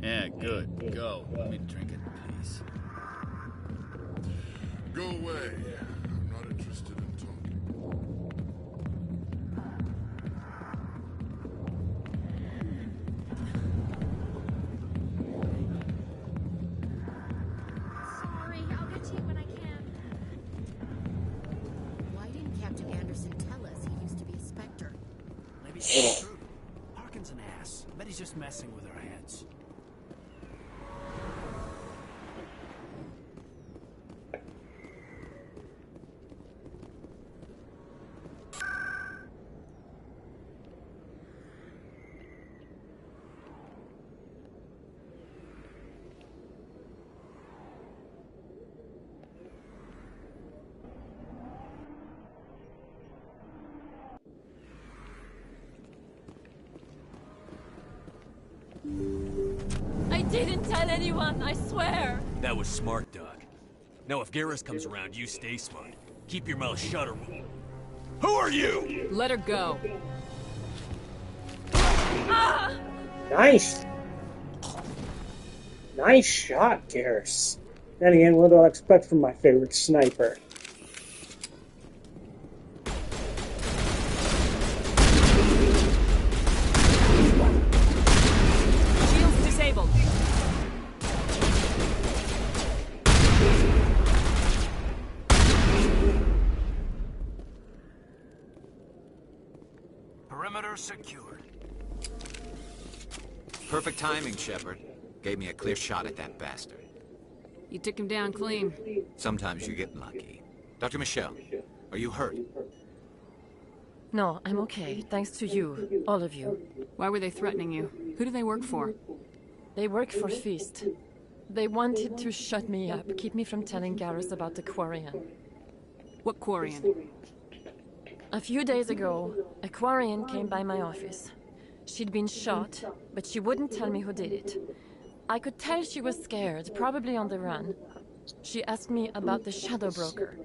Speaker 7: Yeah, good. Go. Let me drink it, please.
Speaker 14: Go away. I'm not interested in talking.
Speaker 3: Sorry, I'll get to you when I can. Why didn't Captain Anderson tell us he used to be a Spectre?
Speaker 1: Maybe it's true. Harkin's an ass. I bet he's just messing with our heads.
Speaker 13: didn't tell anyone, I swear.
Speaker 8: That was smart, Doc. Now if Garrus comes around, you stay smart. Keep your mouth shut or... Who are you?
Speaker 2: Let her go.
Speaker 13: Ah!
Speaker 4: Nice! Nice shot, Garrus. Then again, what do I expect from my favorite sniper?
Speaker 2: Shields disabled.
Speaker 1: Perimeter secured.
Speaker 17: Perfect timing, Shepard. Gave me a clear shot at that bastard.
Speaker 2: You took him down clean.
Speaker 17: Sometimes you get lucky. Dr. Michelle, are you hurt?
Speaker 13: No, I'm okay, thanks to you, all of you.
Speaker 2: Why were they threatening you? Who do they work for?
Speaker 13: They work for Feast. They wanted to shut me up, keep me from telling Garrus about the Quarian.
Speaker 2: What Quarian?
Speaker 13: A few days ago, a Quarian came by my office. She'd been shot, but she wouldn't tell me who did it. I could tell she was scared, probably on the run. She asked me about the Shadow Broker.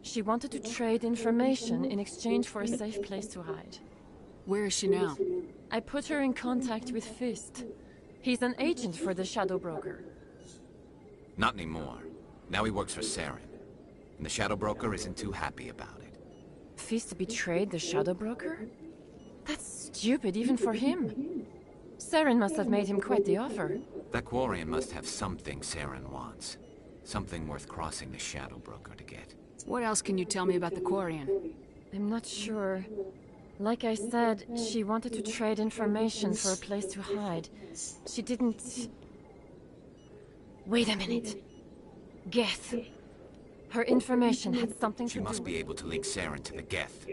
Speaker 13: She wanted to trade information in exchange for a safe place to hide.
Speaker 2: Where is she now?
Speaker 13: I put her in contact with Fist. He's an agent for the Shadow Broker.
Speaker 17: Not anymore. Now he works for Saren. And the Shadow Broker isn't too happy about it.
Speaker 13: Fist betrayed the Shadow Broker? That's stupid, even for him. Saren must have made him quite the offer.
Speaker 17: That Quarian must have something Saren wants. Something worth crossing the Shadow Broker to get.
Speaker 2: What else can you tell me about the Quarian?
Speaker 13: I'm not sure. Like I said, she wanted to trade information for a place to hide. She didn't... Wait a minute. Geth. Her information had something to do...
Speaker 17: She must be able to link Saren to the Geth.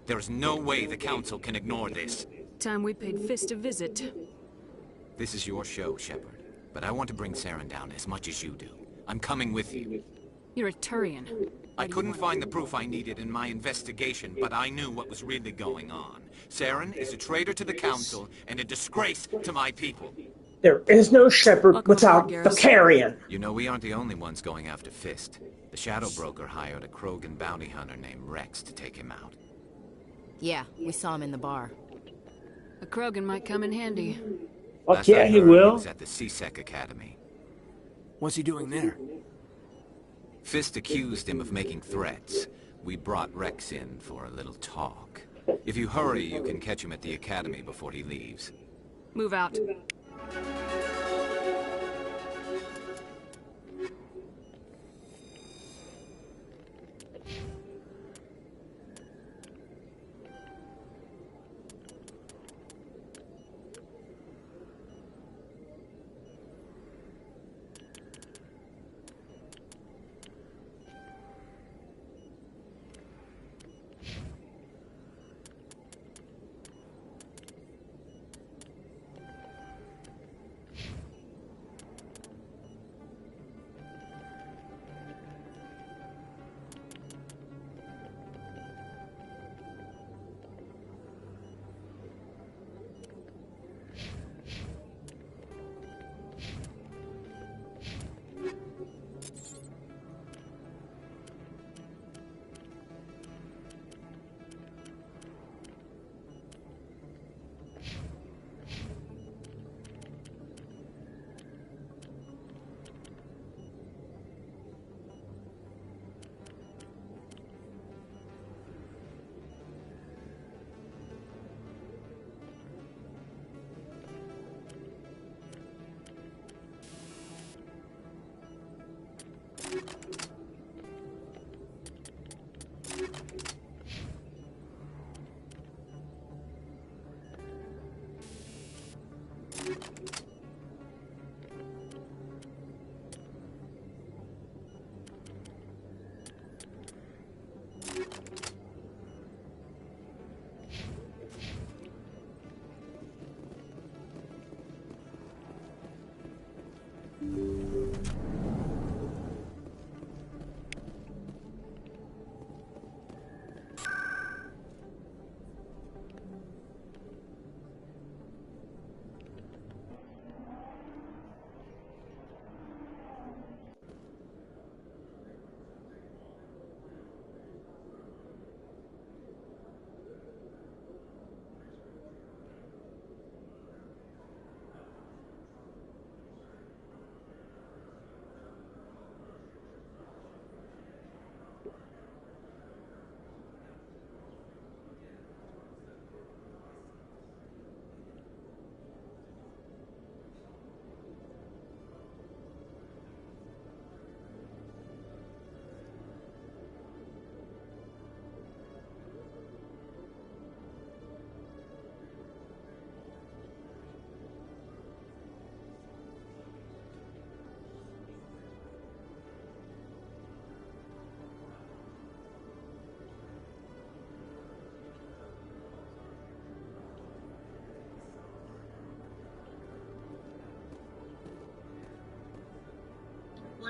Speaker 17: There is no way the Council can ignore this.
Speaker 2: Time we paid Fist a visit.
Speaker 17: This is your show, Shepard. But I want to bring Saren down as much as you do. I'm coming with you.
Speaker 2: You're a Turian.
Speaker 17: I couldn't find the proof I needed in my investigation, but I knew what was really going on. Saren is a traitor to the Council and a disgrace to my people.
Speaker 4: There is no Shepard without the Carrion.
Speaker 17: You know, we aren't the only ones going after Fist. The Shadow Broker hired a Krogan bounty hunter named Rex to take him out.
Speaker 3: Yeah, we saw him in the bar.
Speaker 2: A Krogan might come in handy.
Speaker 4: Fuck yeah, he will.
Speaker 17: He was at the CSEC Academy.
Speaker 1: What's he doing there?
Speaker 17: Fist accused him of making threats. We brought Rex in for a little talk. If you hurry, you can catch him at the Academy before he leaves.
Speaker 2: Move out.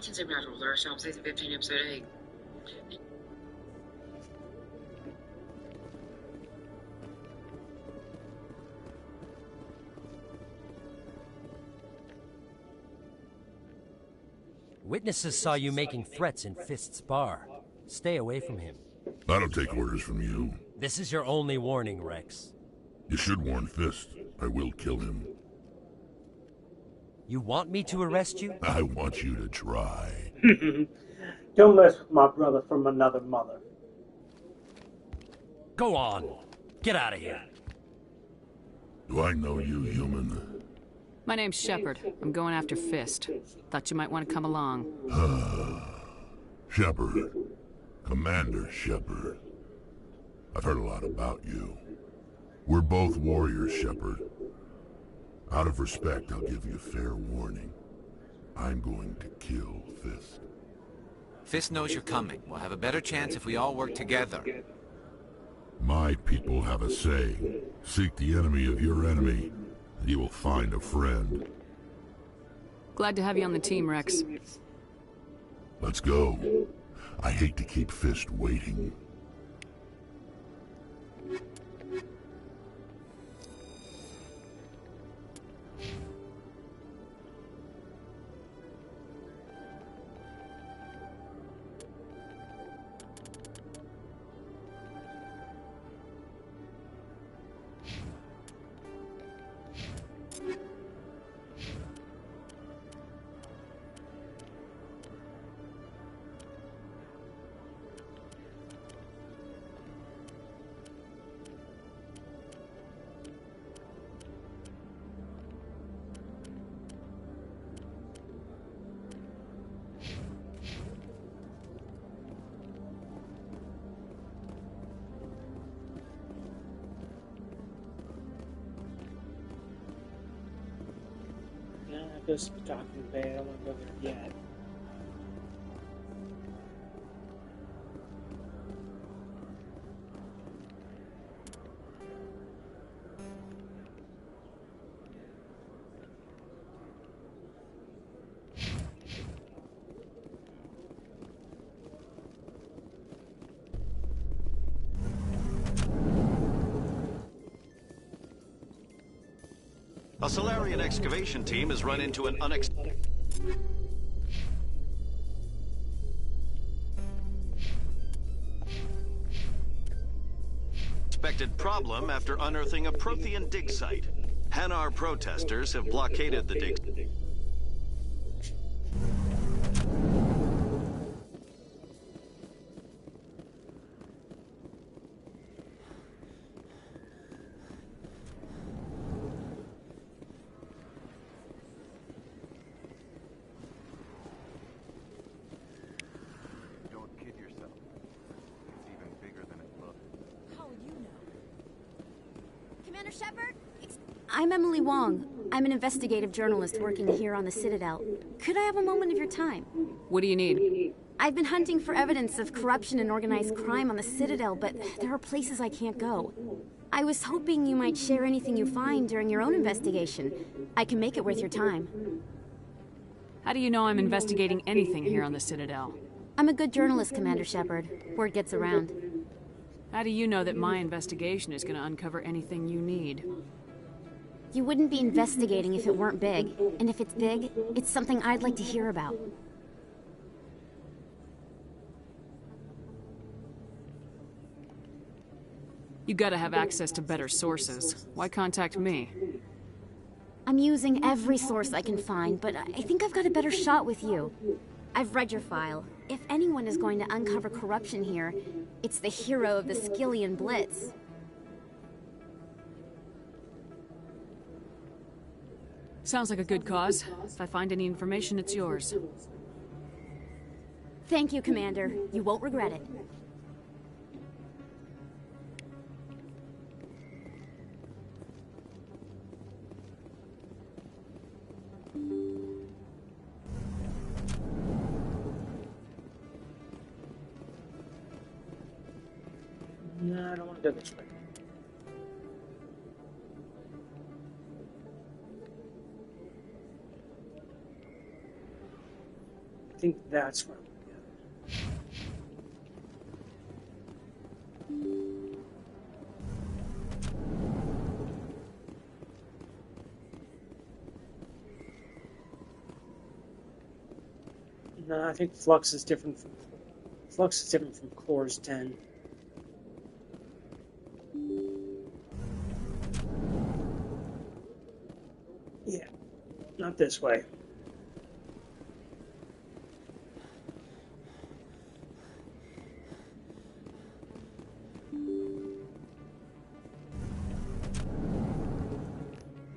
Speaker 10: Watching Supernatural with ourselves, season 15, episode 8.
Speaker 6: Witnesses saw you making threats in Fist's bar. Stay away from him.
Speaker 14: I don't take orders from you.
Speaker 6: This is your only warning, Rex.
Speaker 14: You should warn Fist. I will kill him.
Speaker 6: You want me to arrest you?
Speaker 14: I want you to try.
Speaker 4: Don't mess with my brother from another mother.
Speaker 6: Go on. Get out of here.
Speaker 14: Do I know you, human?
Speaker 2: My name's Shepard. I'm going after Fist. Thought you might want to come along.
Speaker 14: Shepard. Commander Shepard. I've heard a lot about you. We're both warriors, Shepard. Out of respect, I'll give you fair warning. I'm going to kill Fist.
Speaker 17: Fist knows you're coming. We'll have a better chance if we all work together.
Speaker 14: My people have a saying. Seek the enemy of your enemy, and you will find a friend.
Speaker 2: Glad to have you on the team, Rex.
Speaker 14: Let's go. I hate to keep Fist waiting.
Speaker 4: Just talking bad. I don't want to go there yet.
Speaker 21: A Solarian excavation team has run into an unexpected problem after unearthing a Prothean dig site. Hanar protesters have blockaded the dig.
Speaker 15: I'm Emily Wong. I'm an investigative journalist working here on the Citadel. Could I have a moment of your time?
Speaker 2: What do you need?
Speaker 15: I've been hunting for evidence of corruption and organized crime on the Citadel, but there are places I can't go. I was hoping you might share anything you find during your own investigation. I can make it worth your time.
Speaker 2: How do you know I'm investigating anything here on the Citadel?
Speaker 15: I'm a good journalist, Commander Shepard. Word gets around.
Speaker 2: How do you know that my investigation is going to uncover anything you need?
Speaker 15: You wouldn't be investigating if it weren't big. And if it's big, it's something I'd like to hear about.
Speaker 2: You gotta have access to better sources. Why contact me?
Speaker 15: I'm using every source I can find, but I think I've got a better shot with you. I've read your file. If anyone is going to uncover corruption here, it's the hero of the Skillian Blitz.
Speaker 2: Sounds like a good cause. If I find any information, it's yours.
Speaker 15: Thank you, Commander. You won't regret it.
Speaker 4: No, I don't want to do this way. think that's where I'm going. No, I think Flux is different from Core's Den. Yeah, not this way.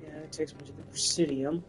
Speaker 4: Yeah, it takes me to the Presidium.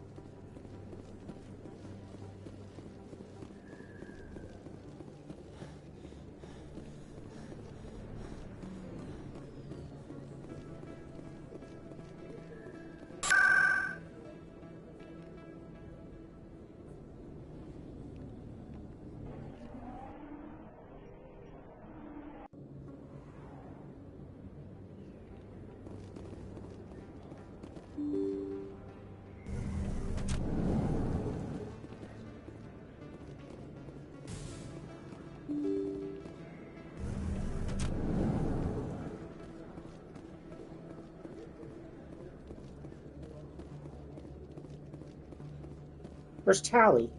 Speaker 4: Where's Tally?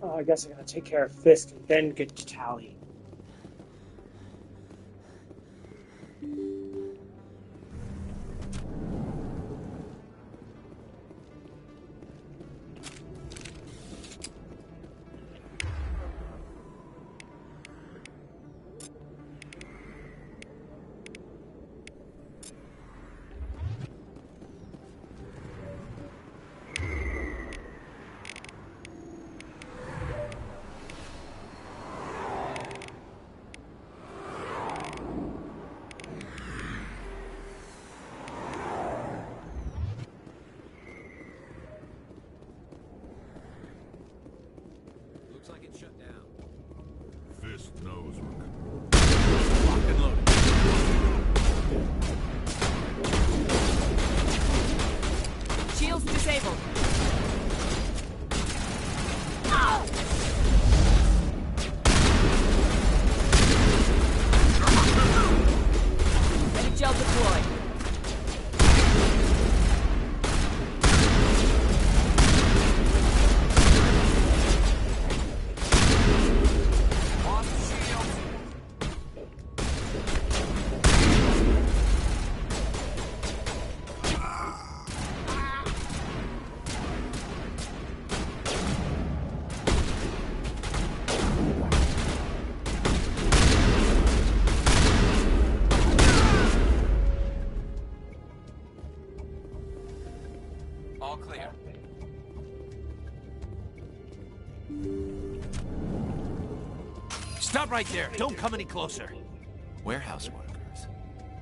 Speaker 4: Oh, I guess I gotta take care of Fisk and then get to Tally.
Speaker 8: Looks like it's shut down.
Speaker 14: Fist knows we're
Speaker 8: Locked and loaded.
Speaker 2: Shields disabled. Ready gel deployed.
Speaker 8: All clear.
Speaker 1: Stop right there. Don't come any closer.
Speaker 17: Warehouse workers.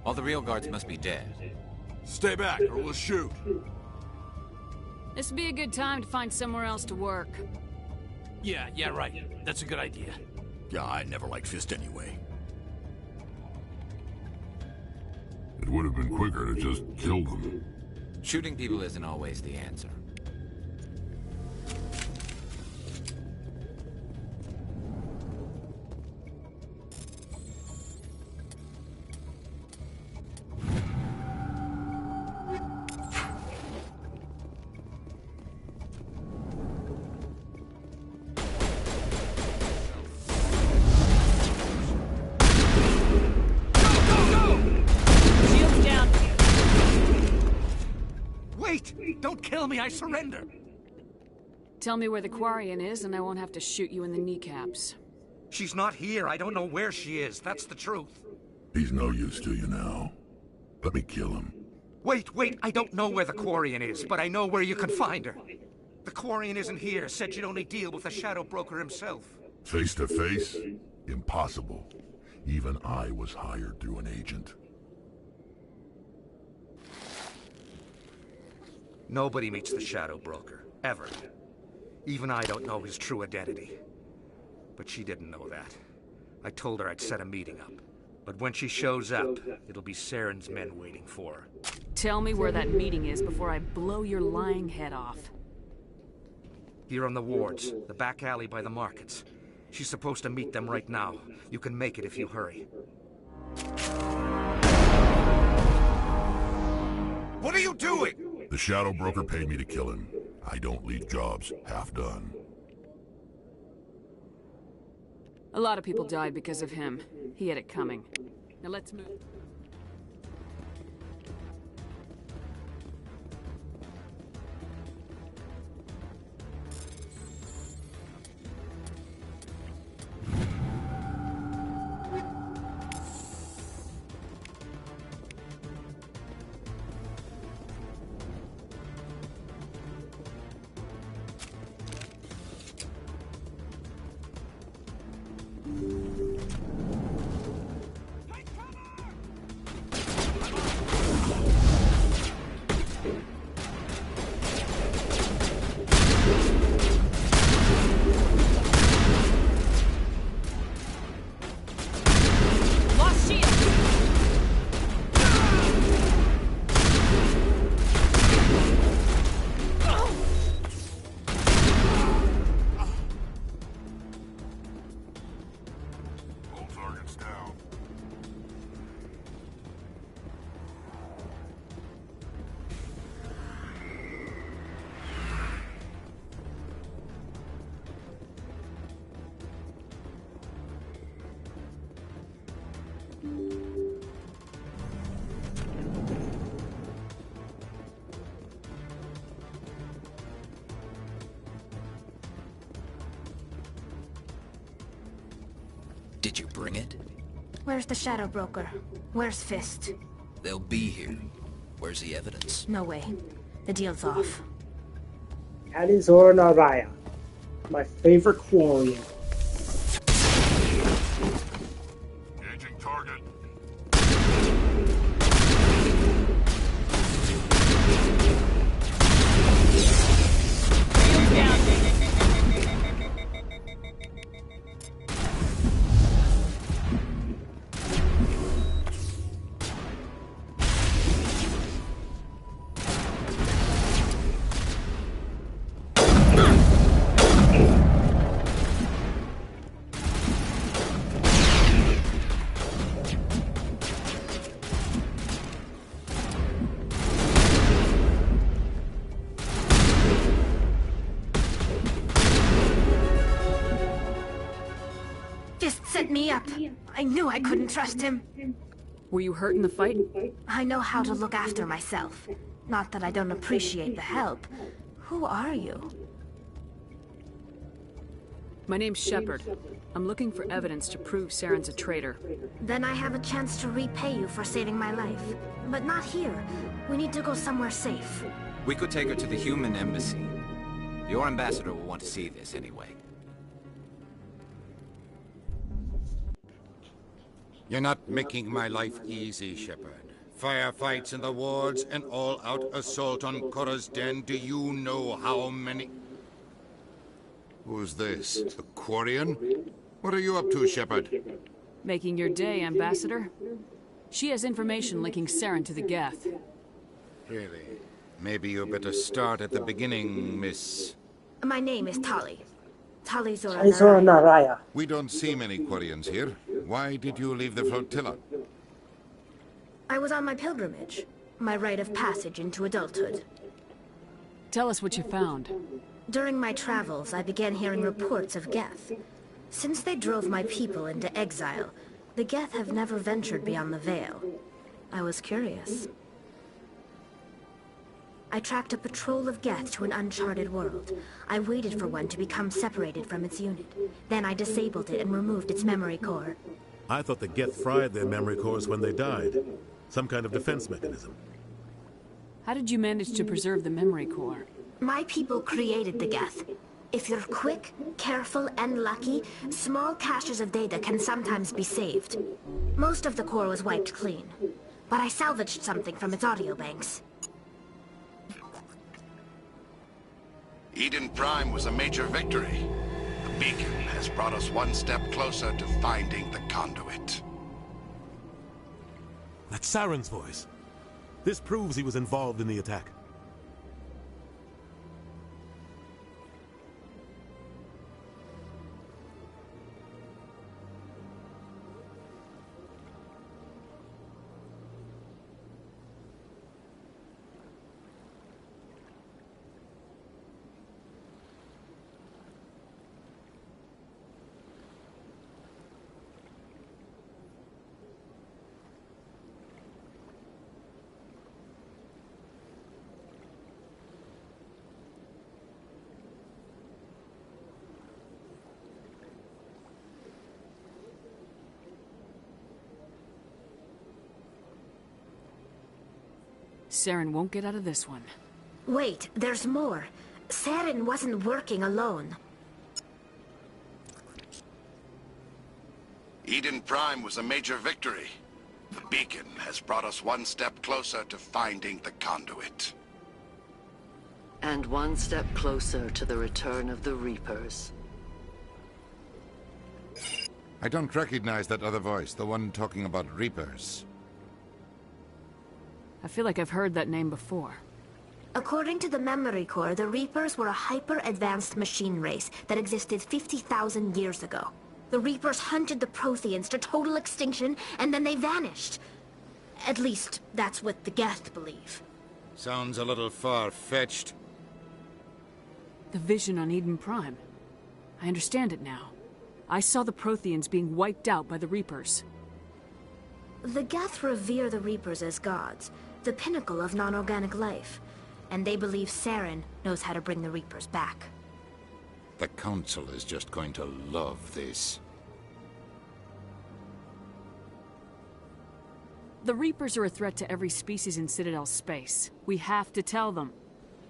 Speaker 17: All the real guards must be dead.
Speaker 1: Stay back or we'll shoot.
Speaker 2: This would be a good time to find somewhere else to work.
Speaker 1: Yeah, right. That's a good idea.
Speaker 16: Yeah, I never liked Fist anyway.
Speaker 14: It would have been quicker to just kill them.
Speaker 17: Shooting people isn't always the answer.
Speaker 2: Shields down.
Speaker 1: Wait! Don't kill me, I surrender!
Speaker 2: Tell me where the Quarian is and I won't have to shoot you in the kneecaps.
Speaker 1: She's not here. I don't know where she is. That's the truth.
Speaker 14: He's no use to you now. Let me kill him.
Speaker 1: Wait! I don't know where the Quarian is, but I know where you can find her. The Quarian isn't here. Said you'd only deal with the Shadow Broker himself.
Speaker 14: Face to face? Impossible. Even I was hired through an agent.
Speaker 1: Nobody meets the Shadow Broker. Ever. Even I don't know his true identity. But she didn't know that. I told her I'd set a meeting up. But when she shows up, it'll be Saren's men waiting for her.
Speaker 2: Tell me where that meeting is before I blow your lying head off.
Speaker 12: Here on the wards, the back alley by the markets. She's supposed to meet them right now. You can make it if you hurry.
Speaker 11: What are you doing?
Speaker 14: The Shadow Broker paid me to kill him. I don't leave jobs half done.
Speaker 2: A lot of people died because of him. He had it coming. Now let's move.
Speaker 17: Did you bring it?
Speaker 19: Where's the Shadow Broker? Where's Fist?
Speaker 17: They'll be here. Where's the evidence?
Speaker 19: No way. The deal's off.
Speaker 4: That is Naraya, my favorite Quarian.
Speaker 14: Engaging target.
Speaker 19: Set me up. I knew I couldn't trust him.
Speaker 2: Were you hurt in the fight?
Speaker 19: I know how to look after myself. Not that I don't appreciate the help. Who are you?
Speaker 2: My name's Shepard. I'm looking for evidence to prove Saren's a traitor.
Speaker 19: Then I have a chance to repay you for saving my life. But not here. We need to go somewhere safe.
Speaker 17: We could take her to the human embassy. Your ambassador will want to see this anyway.
Speaker 11: You're not making my life easy, Shepard. Firefights in the wards, an all-out assault on Korra's den. Do you know how many... Who's this? A Quarian? What are you up to, Shepard?
Speaker 2: Making your day, Ambassador. She has information linking Saren to the Geth.
Speaker 11: Really? Maybe you better start at the beginning, Miss...
Speaker 19: My name is Tali. Tali
Speaker 4: Naraya.
Speaker 11: We don't see many Quarians here. Why did you leave the flotilla?
Speaker 19: I was on my pilgrimage. My rite of passage into adulthood.
Speaker 2: Tell us what you found.
Speaker 19: During my travels, I began hearing reports of Geth. Since they drove my people into exile, the Geth have never ventured beyond the Veil. I was curious. I tracked a patrol of Geth to an uncharted world. I waited for one to become separated from its unit. Then I disabled it and removed its memory core.
Speaker 5: I thought the Geth fried their memory cores when they died. Some kind of defense mechanism.
Speaker 2: How did you manage to preserve the memory core?
Speaker 19: My people created the Geth. If you're quick, careful, and lucky, small caches of data can sometimes be saved. Most of the core was wiped clean, but I salvaged something from its audio banks.
Speaker 18: Eden Prime was a major victory. The beacon has brought us one step closer to finding the conduit.
Speaker 5: That's Saren's voice. This proves he was involved in the attack.
Speaker 2: Saren won't get out of this one.
Speaker 19: Wait, there's more. Saren wasn't working alone.
Speaker 18: Eden Prime was a major victory. The beacon has brought us one step closer to finding the conduit.
Speaker 9: And one step closer to the return of the Reapers.
Speaker 11: I don't recognize that other voice, the one talking about Reapers.
Speaker 2: I feel like I've heard that name before.
Speaker 19: According to the Memory Core, the Reapers were a hyper-advanced machine race that existed 50,000 years ago. The Reapers hunted the Protheans to total extinction, and then they vanished. At least, that's what the Geth believe.
Speaker 11: Sounds a little far-fetched.
Speaker 2: The vision on Eden Prime. I understand it now. I saw the Protheans being wiped out by the Reapers.
Speaker 19: The Geth revere the Reapers as gods, the pinnacle of non-organic life. And they believe Saren knows how to bring the Reapers back.
Speaker 11: The Council is just going to love this.
Speaker 2: The Reapers are a threat to every species in Citadel space. We have to tell them.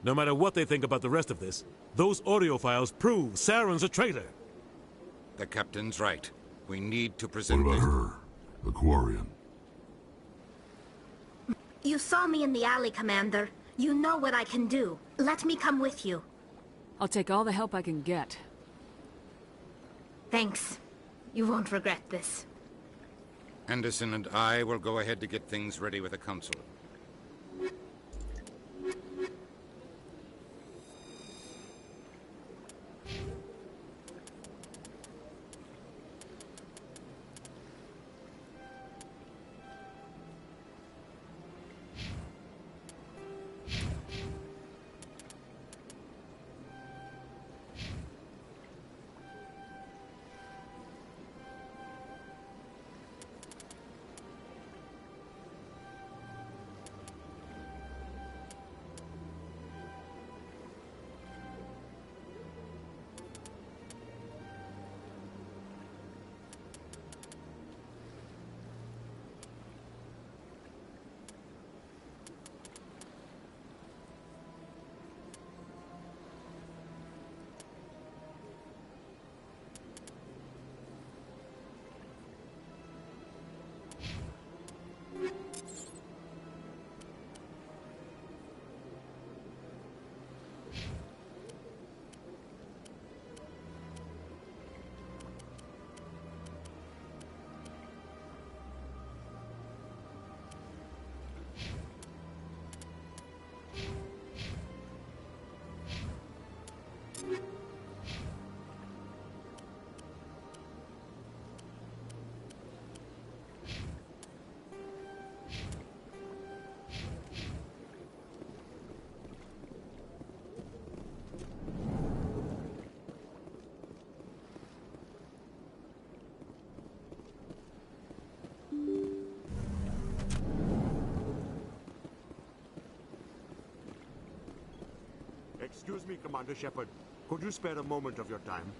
Speaker 5: No matter what they think about the rest of this, those audio files prove Saren's a traitor.
Speaker 11: The Captain's right. We need to
Speaker 14: What
Speaker 11: present
Speaker 14: about
Speaker 11: this...
Speaker 14: her? The Quarian.
Speaker 19: You saw me in the alley, Commander. You know what I can do. Let me come with you.
Speaker 2: I'll take all the help I can get.
Speaker 19: Thanks. You won't regret this.
Speaker 11: Anderson and I will go ahead to get things ready with the Council.
Speaker 20: Excuse me, Commander Shepard. Could you spare a moment of your time?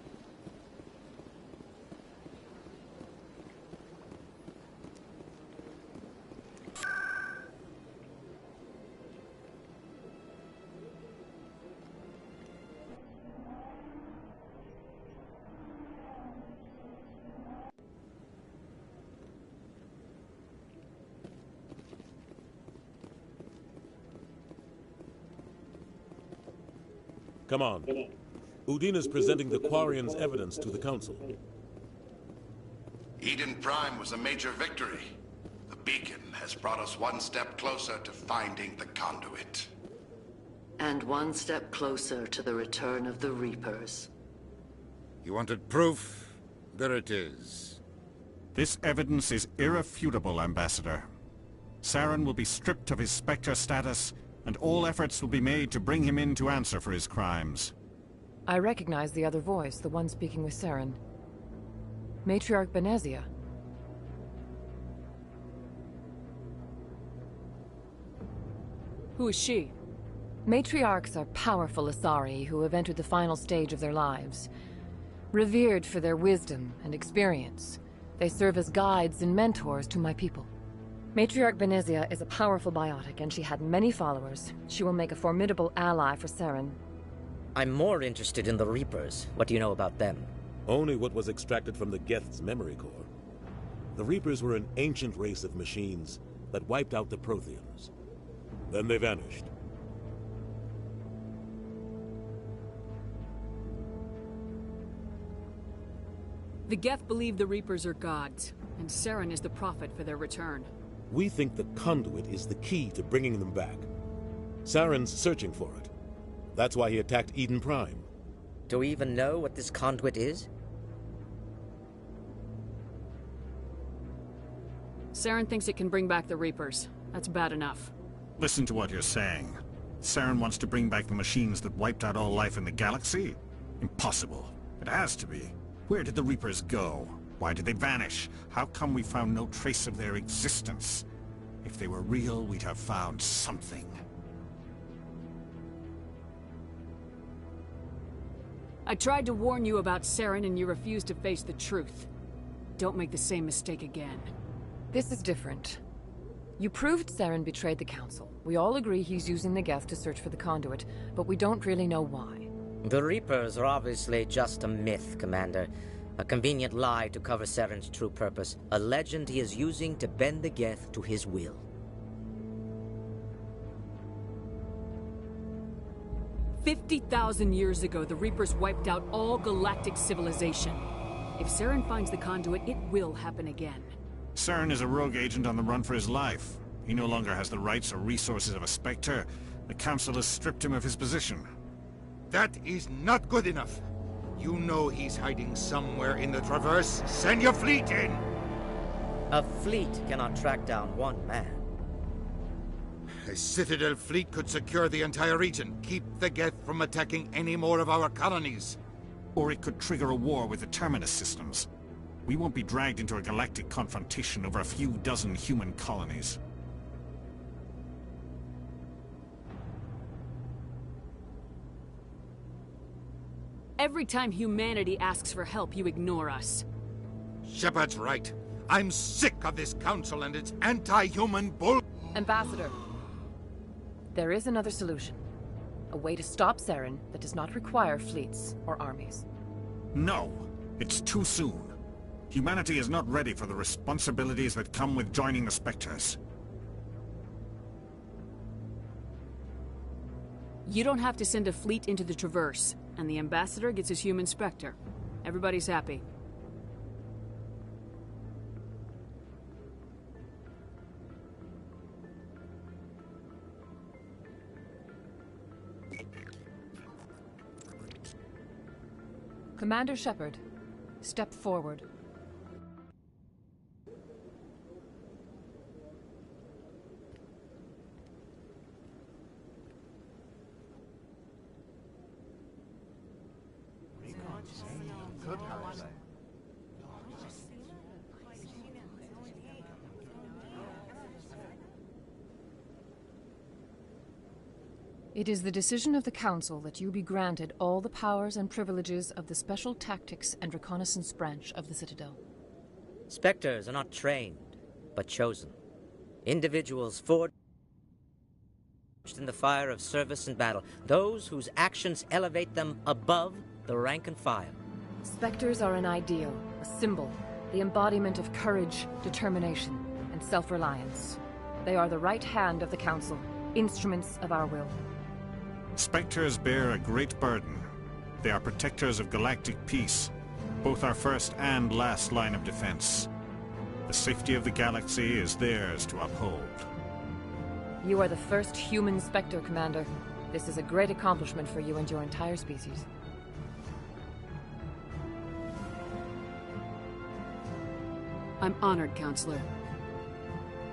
Speaker 5: Come on. Udina's presenting the Quarian's evidence to the Council.
Speaker 18: Eden Prime was a major victory. The beacon has brought us one step closer to finding the conduit.
Speaker 9: And one step closer to the return of the Reapers.
Speaker 11: You wanted proof? There it is.
Speaker 7: This evidence is irrefutable, Ambassador. Saren will be stripped of his Spectre status, and all efforts will be made to bring him in to answer for his crimes.
Speaker 22: I recognize the other voice, the one speaking with Saren. Matriarch Benezia.
Speaker 2: Who is she?
Speaker 22: Matriarchs are powerful Asari who have entered the final stage of their lives. Revered for their wisdom and experience, they serve as guides and mentors to my people. Matriarch Benezia is a powerful biotic, and she had many followers. She will make a formidable ally for Saren.
Speaker 23: I'm more interested in the Reapers. What do you know about them?
Speaker 5: Only what was extracted from the Geth's memory core. The Reapers were an ancient race of machines that wiped out the Protheans. Then they vanished.
Speaker 2: The Geth believe the Reapers are gods, and Saren is the prophet for their return.
Speaker 5: We think the conduit is the key to bringing them back. Saren's searching for it. That's why he attacked Eden Prime.
Speaker 23: Do we even know what this conduit is?
Speaker 2: Saren thinks it can bring back the Reapers. That's bad enough.
Speaker 7: Listen to what you're saying. Saren wants to bring back the machines that wiped out all life in the galaxy? Impossible. It has to be. Where did the Reapers go? Why did they vanish? How come we found no trace of their existence? If they were real, we'd have found something.
Speaker 2: I tried to warn you about Saren, and you refused to face the truth. Don't make the same mistake again.
Speaker 22: This is different. You proved Saren betrayed the Council. We all agree he's using the Geth to search for the conduit, but we don't really know why.
Speaker 23: The Reapers are obviously just a myth, Commander. A convenient lie to cover Saren's true purpose. A legend he is using to bend the Geth to his will.
Speaker 2: 50,000 years ago, the Reapers wiped out all galactic civilization. If Saren finds the conduit, it will happen again.
Speaker 7: Saren is a rogue agent on the run for his life. He no longer has the rights or resources of a Spectre. The Council has stripped him of his position.
Speaker 11: That is not good enough. You know he's hiding somewhere in the Traverse. Send your fleet in!
Speaker 23: A fleet cannot track down one man.
Speaker 11: A Citadel fleet could secure the entire region, keep the Geth from attacking any more of our colonies.
Speaker 7: Or it could trigger a war with the Terminus systems. We won't be dragged into a galactic confrontation over a few dozen human colonies.
Speaker 2: Every time humanity asks for help, you ignore us.
Speaker 11: Shepard's right. I'm sick of this council and its anti-human bull...
Speaker 22: Ambassador, there is another solution. A way to stop Saren that does not require fleets or armies.
Speaker 7: No, it's too soon. Humanity is not ready for the responsibilities that come with joining the Spectres.
Speaker 2: You don't have to send a fleet into the Traverse, and the Ambassador gets his human Spectre. Everybody's happy.
Speaker 22: Commander Shepard, step forward. It is the decision of the Council that you be granted all the powers and privileges of the Special Tactics and Reconnaissance branch of the Citadel.
Speaker 23: Spectres are not trained, but chosen. Individuals forged in the fire of service and battle, those whose actions elevate them above the rank and file.
Speaker 22: Spectres are an ideal, a symbol, the embodiment of courage, determination, and self-reliance. They are the right hand of the Council, instruments of our will.
Speaker 7: Spectres bear a great burden. They are protectors of galactic peace, both our first and last line of defense. The safety of the galaxy is theirs to uphold.
Speaker 22: You are the first human Spectre, Commander. This is a great accomplishment for you and your entire species.
Speaker 2: I'm honored, Counselor.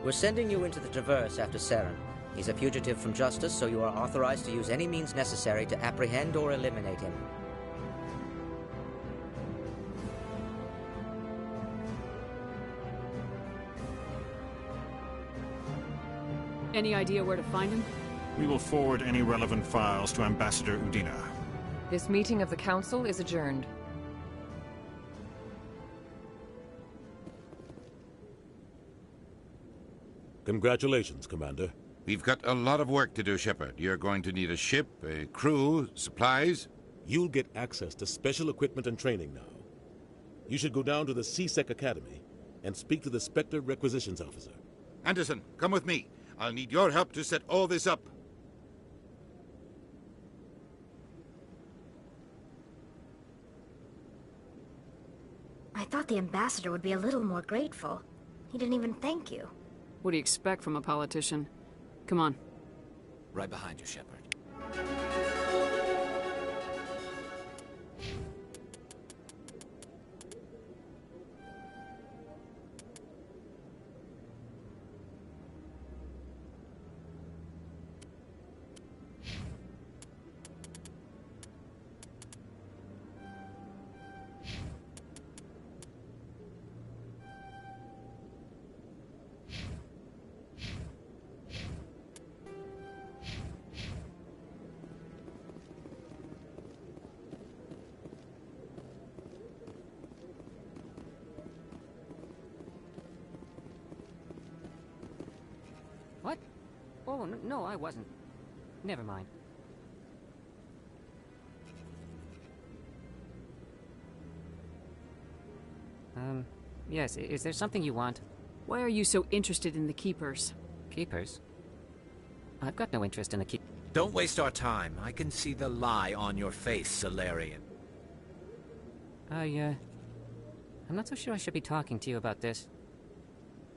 Speaker 23: We're sending you into the Traverse after Saren. He's a fugitive from justice, so you are authorized to use any means necessary to apprehend or eliminate him.
Speaker 2: Any idea where to find him?
Speaker 7: We will forward any relevant files to Ambassador Udina.
Speaker 22: This meeting of the Council is adjourned.
Speaker 5: Congratulations, Commander.
Speaker 11: We've got a lot of work to do, Shepard. You're going to need a ship, a crew, supplies.
Speaker 5: You'll get access to special equipment and training now. You should go down to the C-Sec Academy and speak to the Spectre Requisitions Officer.
Speaker 11: Anderson, come with me. I'll need your help to set all this up.
Speaker 19: I thought the ambassador would be a little more grateful. He didn't even thank you.
Speaker 2: What do you expect from a politician? Come on.
Speaker 17: Right behind you, Shepard.
Speaker 3: What? Oh, no, I wasn't. Never mind. Yes, is there something you want?
Speaker 2: Why are you so interested in the Keepers?
Speaker 3: Keepers? I've got no interest in the Keep...
Speaker 17: Don't waste our time. I can see the lie on your face, Salarian.
Speaker 3: I'm not so sure I should be talking to you about this.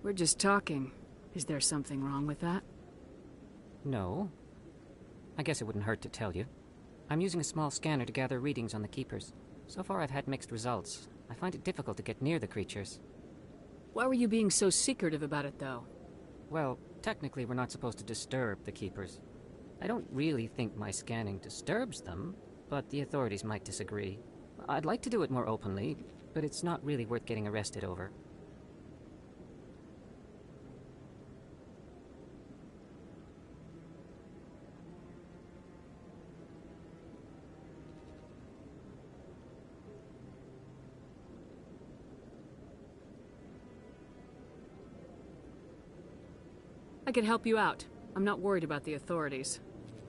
Speaker 2: We're just talking. Is there something wrong with that?
Speaker 3: No. I guess it wouldn't hurt to tell you. I'm using a small scanner to gather readings on the Keepers. So far I've had mixed results. I find it difficult to get near the creatures.
Speaker 2: Why were you being so secretive about it, though?
Speaker 3: Well, technically we're not supposed to disturb the Keepers. I don't really think my scanning disturbs them, but the authorities might disagree. I'd like to do it more openly, but it's not really worth getting arrested over.
Speaker 2: I could help you out. I'm not worried about the authorities.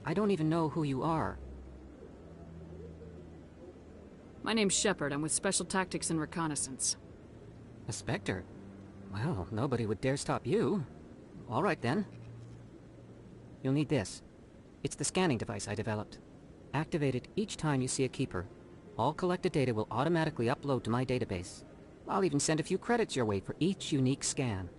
Speaker 3: I don't even know who you are.
Speaker 2: My name's Shepard. I'm with Special Tactics and Reconnaissance.
Speaker 3: A Spectre? Well, nobody would dare stop you. All right, then. You'll need this. It's the scanning device I developed. Activate it each time you see a Keeper. All collected data will automatically upload to my database. I'll even send a few credits your way for each unique scan.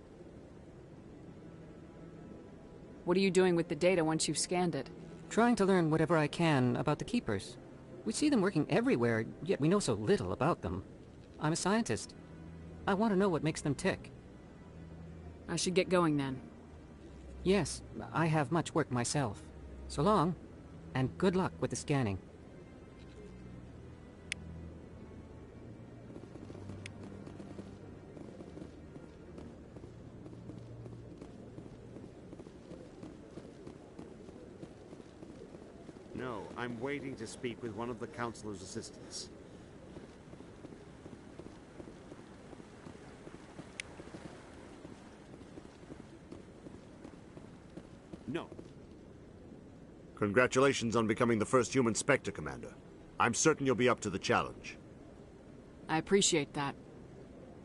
Speaker 2: What are you doing with the data once you've scanned it?
Speaker 3: Trying to learn whatever I can about the Keepers. We see them working everywhere, yet we know so little about them. I'm a scientist. I want to know what makes them tick.
Speaker 2: I should get going then.
Speaker 3: Yes, I have much work myself. So long, and good luck with the scanning.
Speaker 20: No, I'm waiting to speak with one of the Councilor's assistants. No.
Speaker 10: Congratulations on becoming the first human Spectre, Commander. I'm certain you'll be up to the challenge.
Speaker 2: I appreciate that.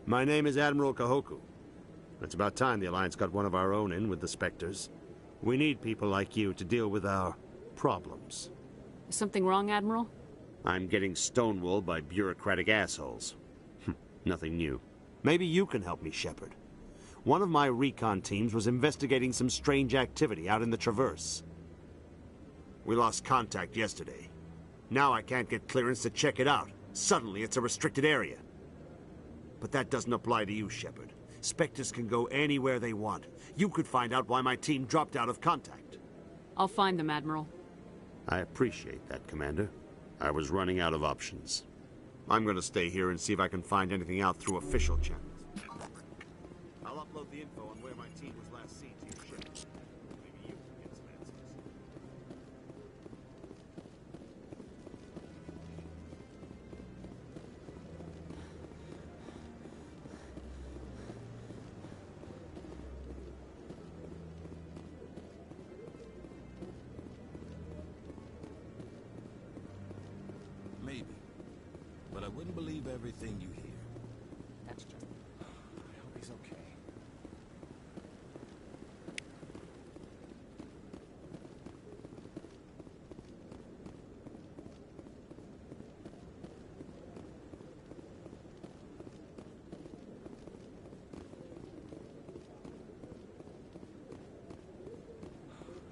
Speaker 10: My name is Admiral Kahoku. It's about time the Alliance got one of our own in with the Spectres. We need people like you to deal with our problems.
Speaker 2: Is something wrong, Admiral?
Speaker 10: I'm getting stonewalled by bureaucratic assholes. Nothing new. Maybe you can help me, Shepard. One of my recon teams was investigating some strange activity out in the Traverse. We lost contact yesterday. Now I can't get clearance to check it out. Suddenly it's a restricted area. But that doesn't apply to you, Shepard. Spectres can go anywhere they want. You could find out why my team dropped out of contact.
Speaker 2: I'll find them, Admiral.
Speaker 10: I appreciate that, Commander. I was running out of options. I'm going to stay here and see if I can find anything out through official channels. I'll upload the info on where my team was last seen to your ship. Maybe you can get some answers.
Speaker 16: Maybe. But I wouldn't believe everything you hear.
Speaker 23: That's just...
Speaker 16: I hope he's okay.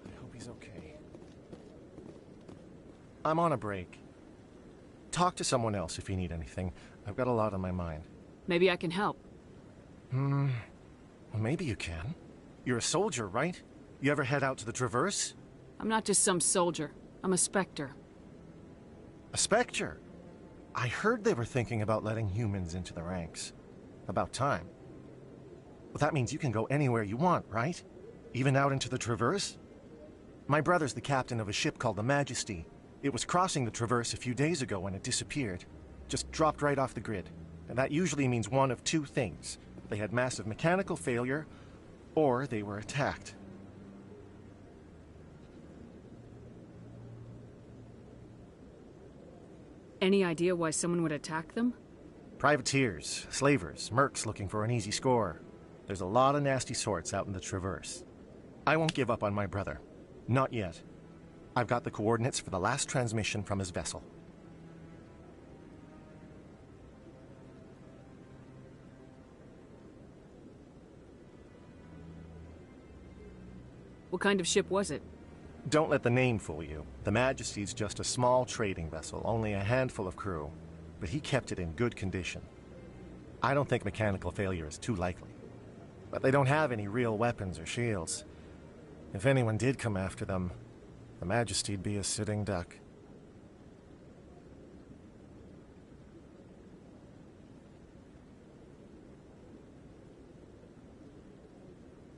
Speaker 16: I hope he's okay.
Speaker 6: I'm on a break. Talk to someone else if you need anything. I've got a lot on my mind.
Speaker 2: Maybe I can help.
Speaker 6: Well, maybe you can. You're a soldier, right? You ever head out to the Traverse?
Speaker 2: I'm not just some soldier. I'm a Spectre.
Speaker 6: A Spectre? I heard they were thinking about letting humans into the ranks. About time. Well, that means you can go anywhere you want, right? Even out into the Traverse? My brother's the captain of a ship called the Majesty. It was crossing the Traverse a few days ago when it disappeared. Just dropped right off the grid. And that usually means one of two things. They had massive mechanical failure, or they were attacked.
Speaker 2: Any idea why someone would attack them?
Speaker 6: Privateers, slavers, mercs looking for an easy score. There's a lot of nasty sorts out in the Traverse. I won't give up on my brother. Not yet. I've got the coordinates for the last transmission from his vessel.
Speaker 2: What kind of ship was it?
Speaker 6: Don't let the name fool you. The Majesty's just a small trading vessel, only a handful of crew. But he kept it in good condition. I don't think mechanical failure is too likely. But they don't have any real weapons or shields. If anyone did come after them, the Majesty'd be a sitting duck.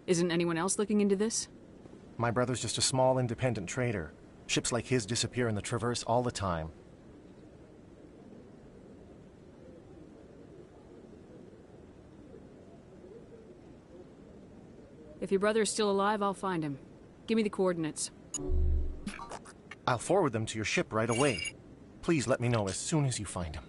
Speaker 2: Isn't anyone else looking into this?
Speaker 6: My brother's just a small independent trader. Ships like his disappear in the Traverse all the time.
Speaker 2: If your brother is still alive, I'll find him. Give me the coordinates.
Speaker 6: I'll forward them to your ship right away. Please let me know as soon as you find him.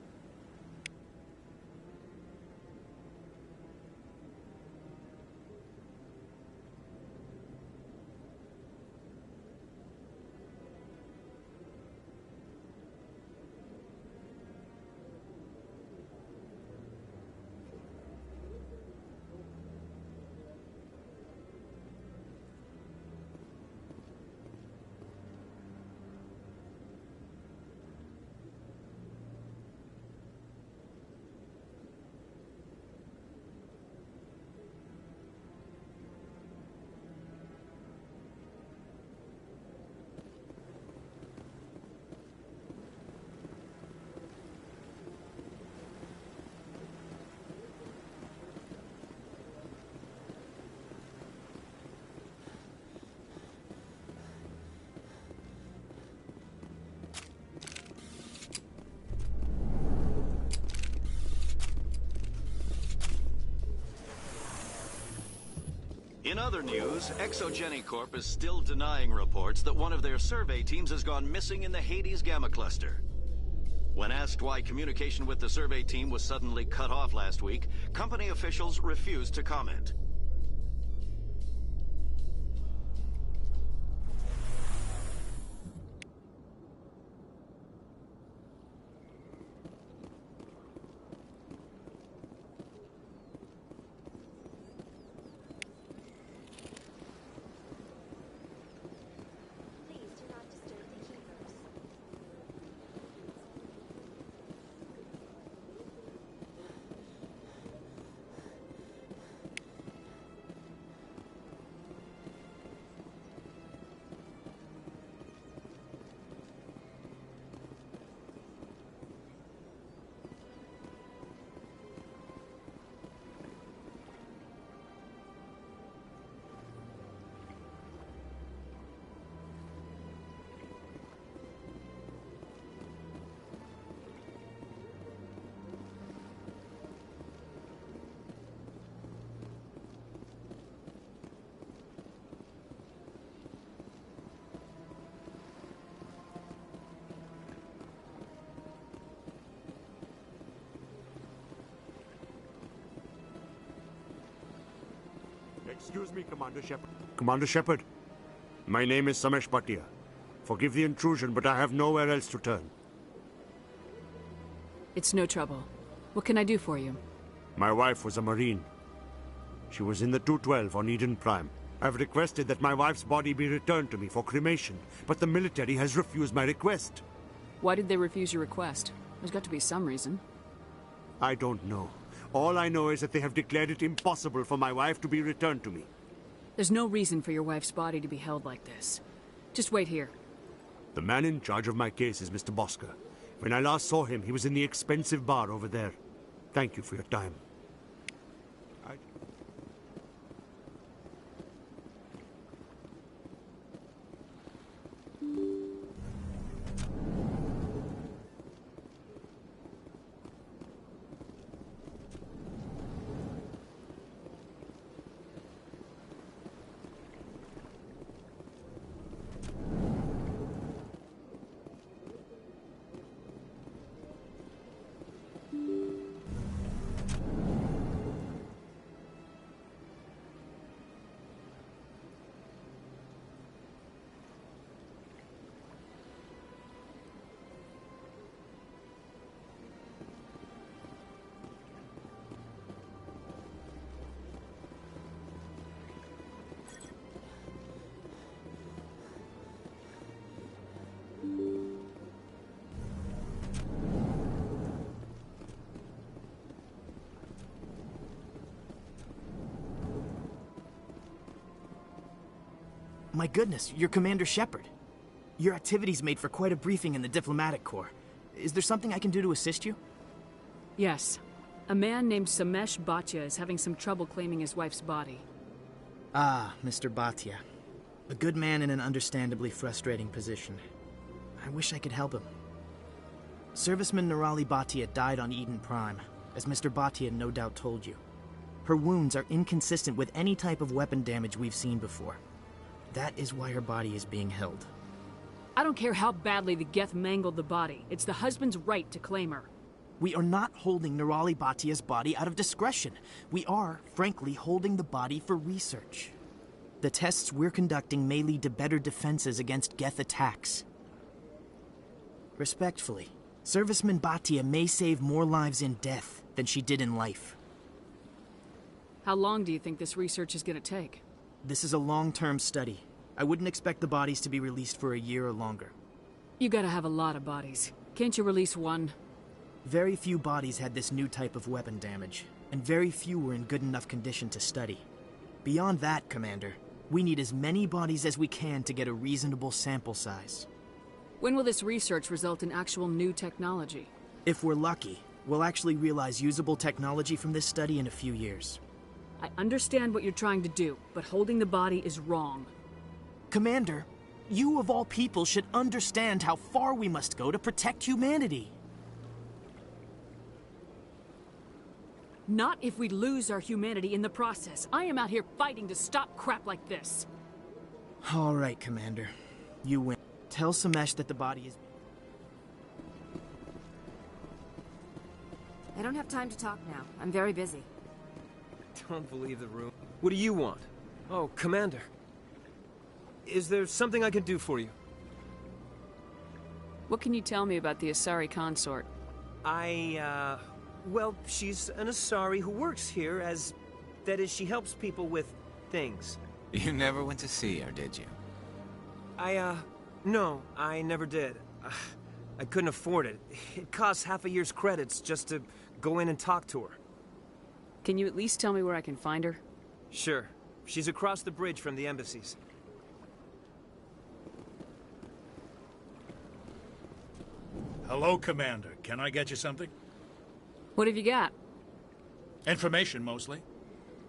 Speaker 13: In other news, Exogeny Corp is still denying reports that one of their survey teams has gone missing in the Hades Gamma Cluster. When asked why communication with the survey team was suddenly cut off last week, company officials refused to comment.
Speaker 20: Excuse me, Commander Shepard.
Speaker 10: Commander Shepard, my name is Samesh Bhatia. Forgive the intrusion, but I have nowhere else to turn.
Speaker 2: It's no trouble. What can I do for you?
Speaker 10: My wife was a Marine. She was in the 212 on Eden Prime. I've requested that my wife's body be returned to me for cremation, but the military has refused my request.
Speaker 2: Why did they refuse your request? There's got to be some reason.
Speaker 10: I don't know. All I know is that they have declared it impossible for my wife to be returned to me.
Speaker 2: There's no reason for your wife's body to be held like this. Just wait here.
Speaker 10: The man in charge of my case is Mr. Bosker. When I last saw him, he was in the expensive bar over there. Thank you for your time.
Speaker 8: My goodness, you're Commander Shepard. Your activities made for quite a briefing in the Diplomatic Corps. Is there something I can do to assist you?
Speaker 2: Yes. A man named Samesh Bhatia is having some trouble claiming his wife's body.
Speaker 8: Ah, Mr. Bhatia. A good man in an understandably frustrating position. I wish I could help him. Serviceman Nirali Bhatia died on Eden Prime, as Mr. Bhatia no doubt told you. Her wounds are inconsistent with any type of weapon damage we've seen before. That is why her body is being held.
Speaker 2: I don't care how badly the Geth mangled the body. It's the husband's right to claim her.
Speaker 8: We are not holding Nirali Bhatia's body out of discretion. We are, frankly, holding the body for research. The tests we're conducting may lead to better defenses against Geth attacks. Respectfully, Serviceman Bhatia may save more lives in death than she did in life.
Speaker 2: How long do you think this research is going to take?
Speaker 8: This is a long-term study. I wouldn't expect the bodies to be released for a year or longer.
Speaker 2: You gotta have a lot of bodies. Can't you release one?
Speaker 8: Very few bodies had this new type of weapon damage, and very few were in good enough condition to study. Beyond that, Commander, we need as many bodies as we can to get a reasonable sample size.
Speaker 2: When will this research result in actual new technology?
Speaker 8: If we're lucky, we'll actually realize usable technology from this study in a few years.
Speaker 2: I understand what you're trying to do, but holding the body is wrong.
Speaker 8: Commander, you of all people should understand how far we must go to protect humanity.
Speaker 2: Not if we lose our humanity in the process. I am out here fighting to stop crap like this.
Speaker 8: All right, Commander. You win. Tell Samesh that the body is...
Speaker 15: I don't have time to talk now. I'm very busy.
Speaker 21: Don't believe the room. What do you want? Oh, Commander. Is there something I can do for you?
Speaker 2: What can you tell me about the Asari consort?
Speaker 21: Well, she's an Asari who works here as... That is, she helps people with things.
Speaker 17: You never went to see her, did you?
Speaker 21: No, I never did. I couldn't afford it. It costs half a year's credits just to go in and talk to her.
Speaker 2: Can you at least tell me where I can find her?
Speaker 21: Sure. She's across the bridge from the embassies.
Speaker 24: Hello, Commander. Can I get you something?
Speaker 2: What have you got?
Speaker 24: Information, mostly.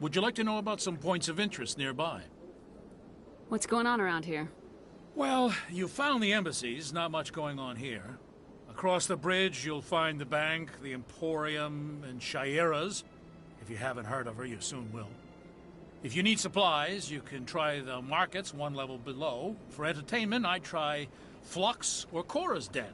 Speaker 24: Would you like to know about some points of interest nearby?
Speaker 2: What's going on around here?
Speaker 24: Well, you found the embassies, not much going on here. Across the bridge, you'll find the bank, the Emporium, and Shaira's. If you haven't heard of her, you soon will. If you need supplies, you can try the markets one level below. For entertainment, I'd try Flux or Cora's Den.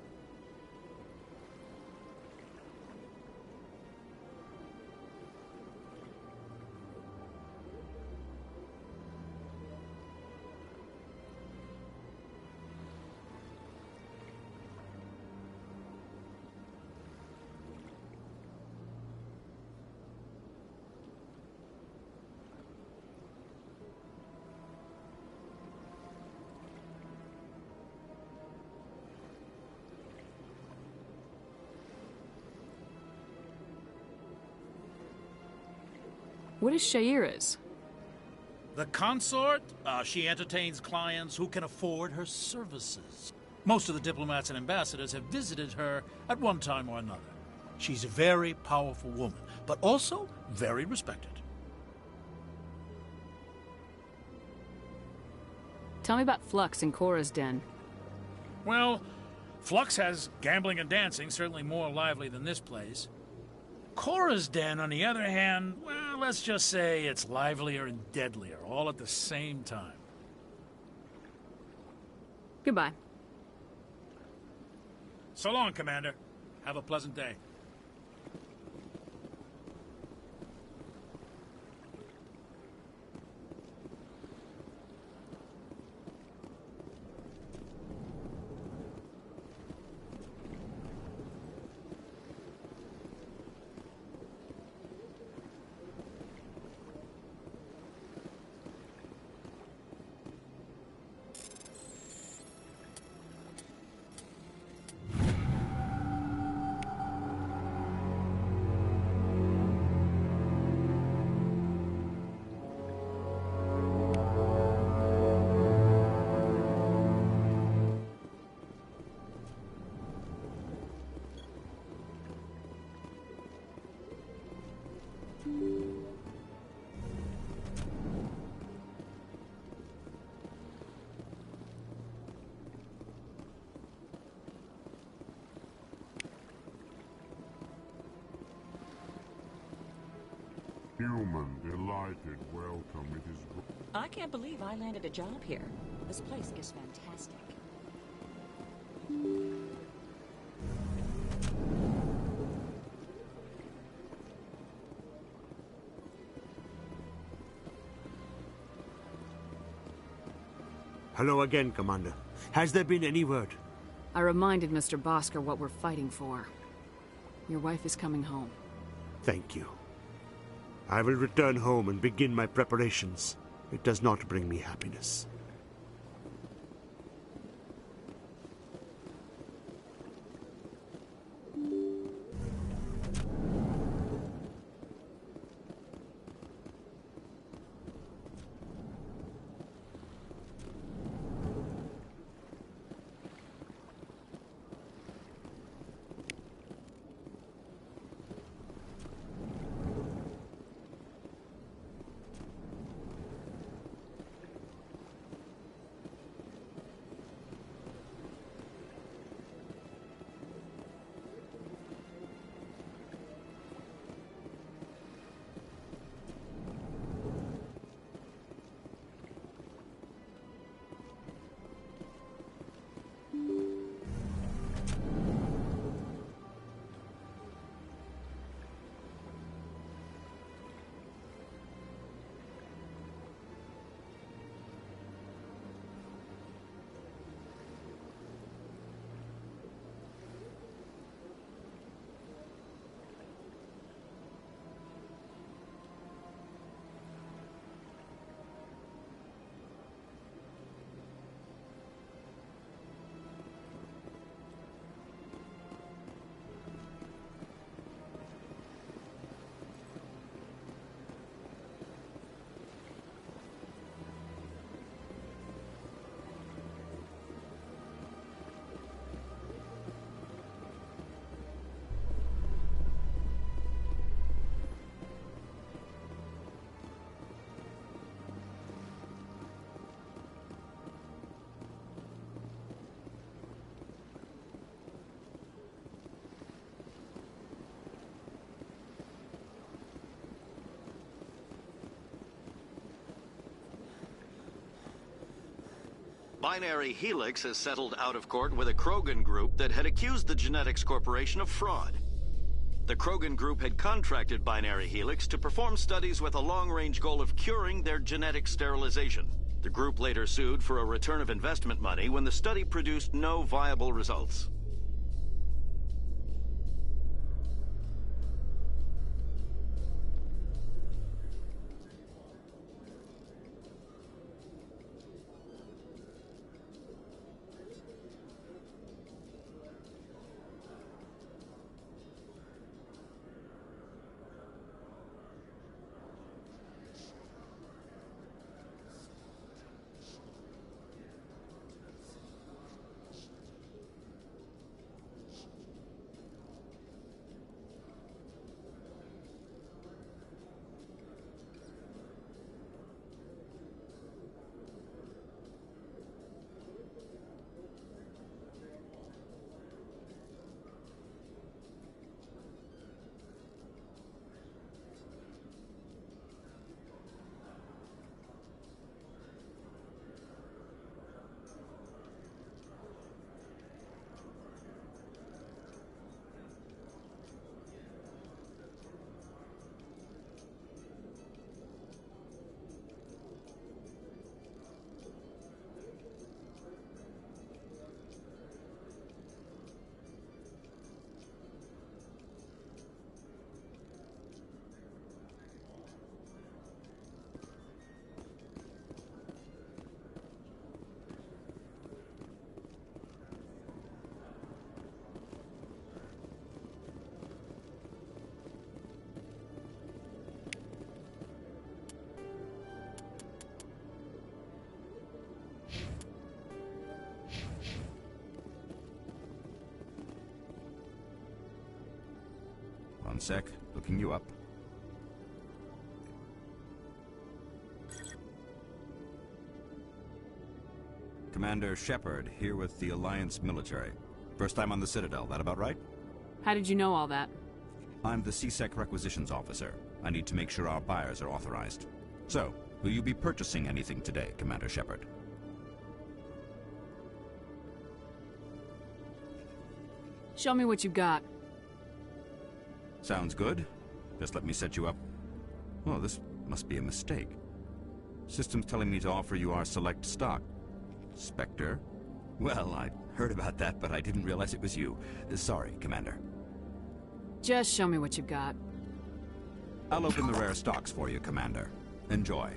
Speaker 2: What is Shaira's?
Speaker 24: The consort? She entertains clients who can afford her services. Most of the diplomats and ambassadors have visited her at one time or another. She's a very powerful woman, but also very respected.
Speaker 2: Tell me about Flux and Cora's den.
Speaker 24: Well, Flux has gambling and dancing, certainly more lively than this place. Cora's den, on the other hand, well, let's just say it's livelier and deadlier, all at the same time.
Speaker 2: Goodbye.
Speaker 24: So long, Commander. Have a pleasant day.
Speaker 1: Human, delighted, welcome. It is...
Speaker 4: I can't believe I landed a job here. This place is fantastic.
Speaker 10: Hello again, Commander. Has there been any word?
Speaker 2: I reminded Mr. Bosker what we're fighting for. Your wife is coming home.
Speaker 10: Thank you. I will return home and begin my preparations. It does not bring me happiness.
Speaker 13: Binary Helix has settled out of court with a Krogan group that had accused the Genetics Corporation of fraud. The Krogan group had contracted Binary Helix to perform studies with a long-range goal of curing their genetic sterilization. The group later sued for a return of investment money when the study produced no viable results.
Speaker 9: One sec, looking you up. Commander Shepard, here with the Alliance military. First time on the Citadel, that about right?
Speaker 2: How did you know all that?
Speaker 9: I'm the CSEC requisitions officer. I need to make sure our buyers are authorized. So, will you be purchasing anything today, Commander Shepard?
Speaker 2: Show me what you got.
Speaker 9: Sounds good. Just let me set you up. Oh, this must be a mistake. System's telling me to offer you our select stock. Spectre? Well, I heard about that, but I didn't realize it was you. Sorry, Commander.
Speaker 2: Just show me what you got.
Speaker 9: I'll open the rare stocks for you, Commander. Enjoy.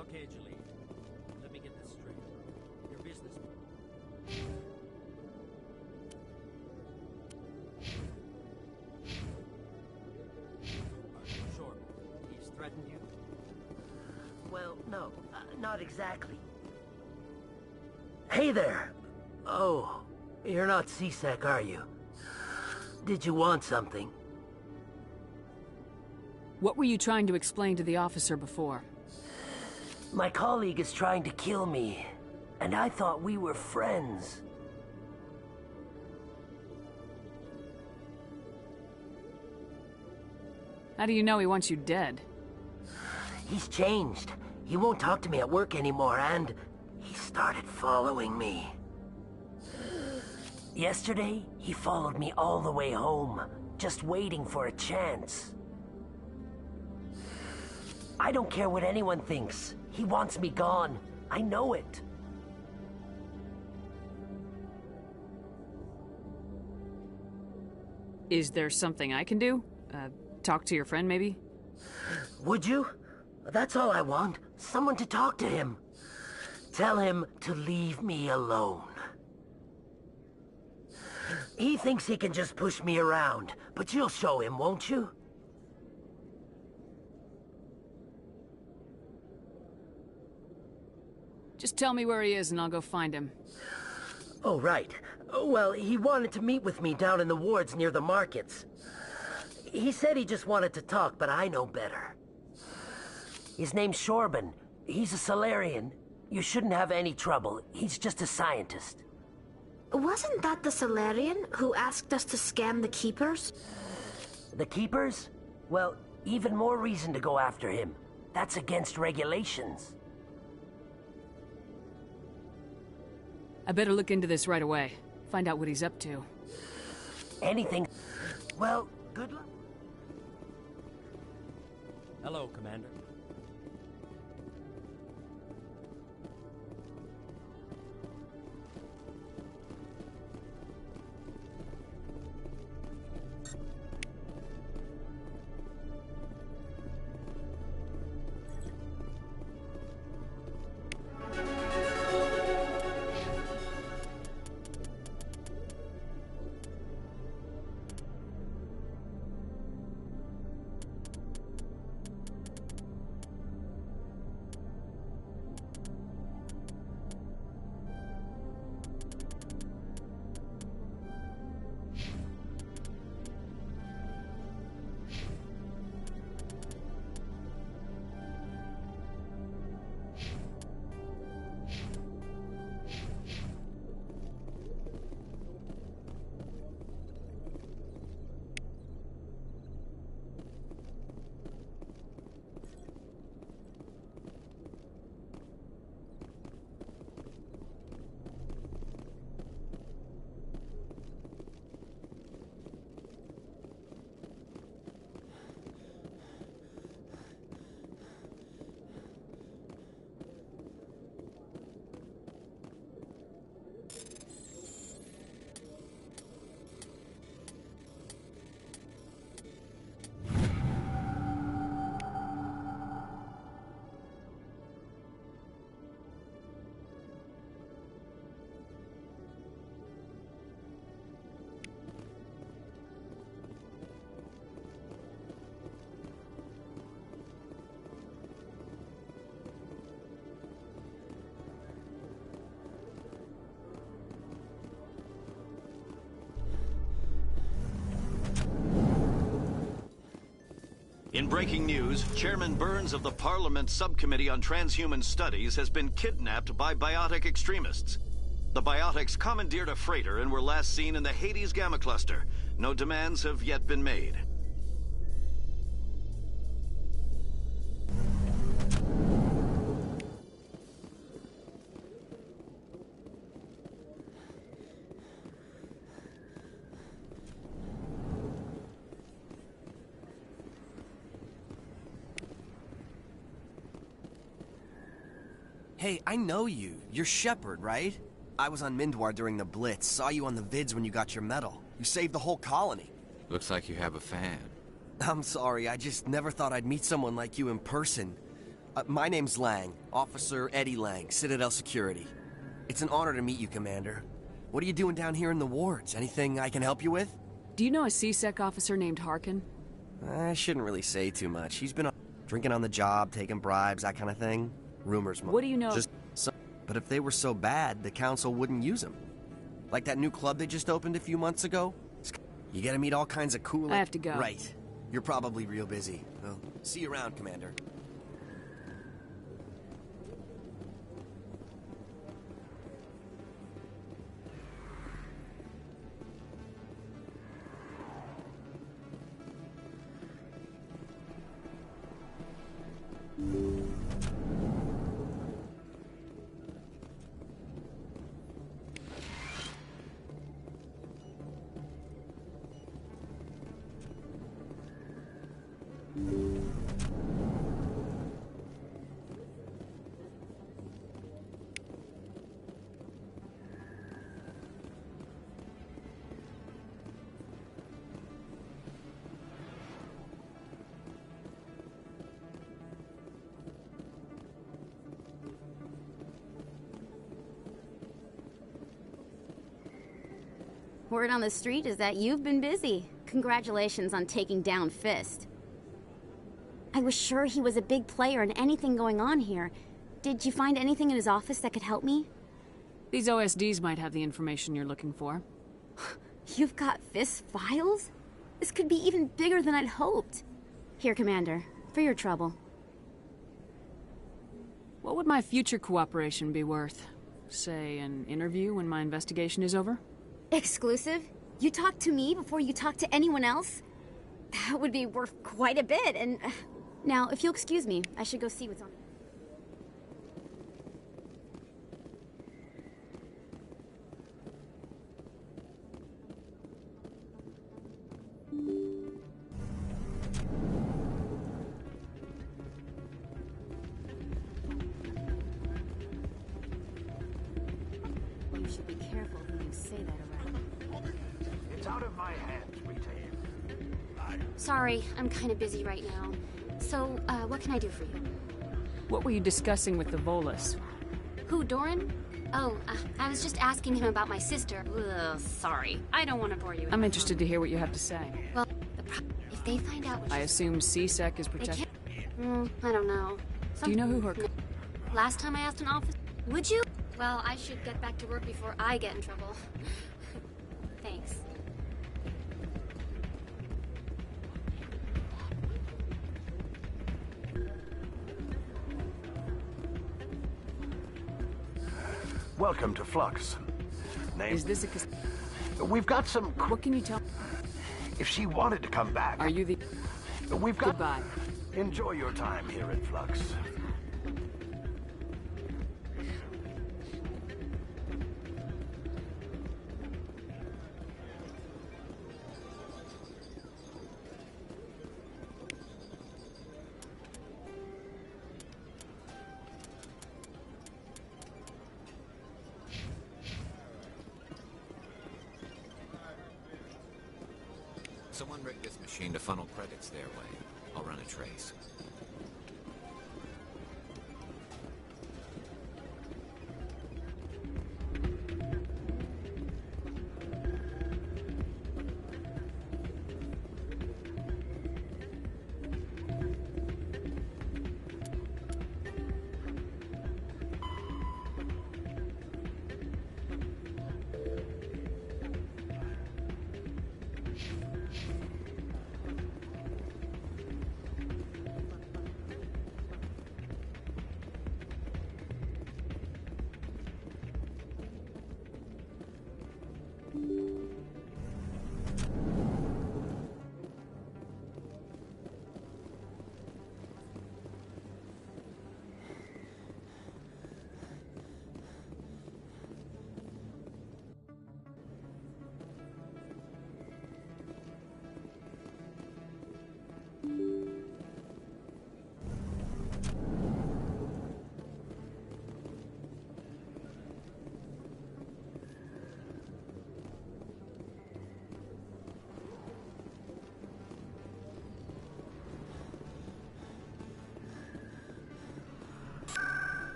Speaker 12: Okay, Julie. Let me get this straight. Your business... Sure. He's threatened you?
Speaker 14: Well, no. Not exactly. Hey there! Oh, you're not CSEC, are you? Did you want something?
Speaker 2: What were you trying to explain to the officer before?
Speaker 14: My colleague is trying to kill me, and I thought we were friends.
Speaker 2: How do you know he wants you dead?
Speaker 14: He's changed. He won't talk to me at work anymore, and he started following me. Yesterday, he followed me all the way home, just waiting for a chance. I don't care what anyone thinks. He wants me gone. I know it.
Speaker 2: Is there something I can do? Talk to your friend, maybe?
Speaker 14: Would you? That's all I want. Someone to talk to him. Tell him to leave me alone. He thinks he can just push me around, but you'll show him, won't you?
Speaker 2: Just tell me where he is and I'll go find him.
Speaker 14: Oh, right. Well, he wanted to meet with me down in the wards near the markets. He said he just wanted to talk, but I know better. His name's Shorban. He's a Solarian. You shouldn't have any trouble. He's just a scientist.
Speaker 19: Wasn't that the Solarian who asked us to scan the Keepers?
Speaker 14: The Keepers? Well, even more reason to go after him. That's against regulations.
Speaker 2: I better look into this right away. Find out what he's up to.
Speaker 14: Anything. Well, good luck.
Speaker 12: Hello, Commander.
Speaker 13: In breaking news, Chairman Burns of the Parliament Subcommittee on Transhuman Studies has been kidnapped by biotic extremists. The biotics commandeered a freighter and were last seen in the Hades Gamma Cluster. No demands have yet been made.
Speaker 5: Hey, I know you. You're Shepard, right? I was on Mindwar during the Blitz, saw you on the vids when you got your medal. You saved the whole colony.
Speaker 17: Looks like you have a fan.
Speaker 5: I'm sorry, I just never thought I'd meet someone like you in person. My name's Lang, Officer Eddie Lang, Citadel Security. It's an honor to meet you, Commander. What are you doing down here in the wards? Anything I can help you with?
Speaker 2: Do you know a CSEC officer named Harkin?
Speaker 5: I shouldn't really say too much. He's been drinking on the job, taking bribes, that kind of thing. Rumors.
Speaker 2: What do you know?
Speaker 5: But if they were so bad, the council wouldn't use them. Like that new club they just opened a few months ago. You gotta meet all kinds of cool...
Speaker 2: I have to go.
Speaker 5: Right. You're probably real busy. Well, see you around, Commander.
Speaker 7: Word on the street is that you've been busy. Congratulations on taking down Fist. I was sure he was a big player in anything going on here. Did you find anything in his office that could help me?
Speaker 2: These OSDs might have the information you're looking for.
Speaker 7: You've got Fist files? This could be even bigger than I'd hoped. Here, Commander, for your trouble.
Speaker 2: What would my future cooperation be worth? Say, an interview when my investigation is over?
Speaker 7: Exclusive? You talk to me before you talk to anyone else? That would be worth quite a bit, and... Now, if you'll excuse me, I should go see what's on... You should be careful who you say that around.
Speaker 18: It's out of my hands, Rita.
Speaker 7: Sorry, I'm kind of busy right now. So, what can I do for you?
Speaker 2: What were you discussing with the Volus?
Speaker 7: Who, Doran? Oh, I was just asking him about my sister. Ugh, sorry, I don't want to bore you.
Speaker 2: I'm interested to hear what you have to say.
Speaker 7: Well, if they find out what
Speaker 2: I assume CSEC is protected.
Speaker 7: I don't know.
Speaker 2: Do you know who her...
Speaker 7: Last time I asked an officer... Would you? Well, I should get back to work before I get in trouble. Thanks.
Speaker 18: Welcome to Flux. Name?
Speaker 2: Is this a...
Speaker 18: We've got some...
Speaker 2: What can you tell...
Speaker 18: If she wanted to come back...
Speaker 2: Are you the...
Speaker 18: We've got...
Speaker 2: Goodbye.
Speaker 18: Enjoy your time here at Flux.
Speaker 17: Someone rigged this machine to funnel credits their way. I'll run a trace.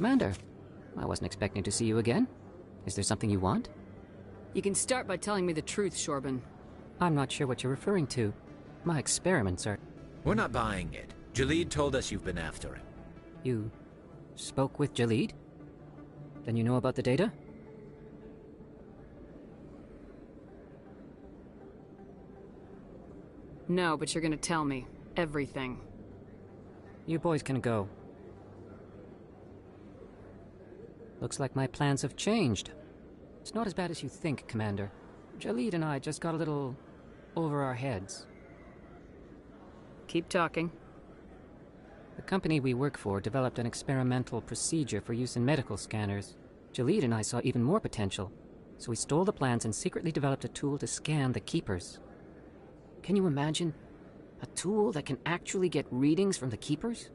Speaker 3: Commander, I wasn't expecting to see you again. Is there something you want?
Speaker 2: You can start by telling me the truth, Shorban.
Speaker 3: I'm not sure what you're referring to. My experiments are...
Speaker 11: We're not buying it. Jalid told us you've been after him.
Speaker 3: You spoke with Jalid? Then you know about the data?
Speaker 2: No, but you're gonna tell me. Everything.
Speaker 3: You boys can go. Looks like my plans have changed. It's not as bad as you think, Commander. Jalid and I just got a little over our heads.
Speaker 2: Keep talking.
Speaker 3: The company we work for developed an experimental procedure for use in medical scanners. Jalid and I saw even more potential, so we stole the plans and secretly developed a tool to scan the Keepers. Can you imagine? A tool that can actually get readings from the Keepers?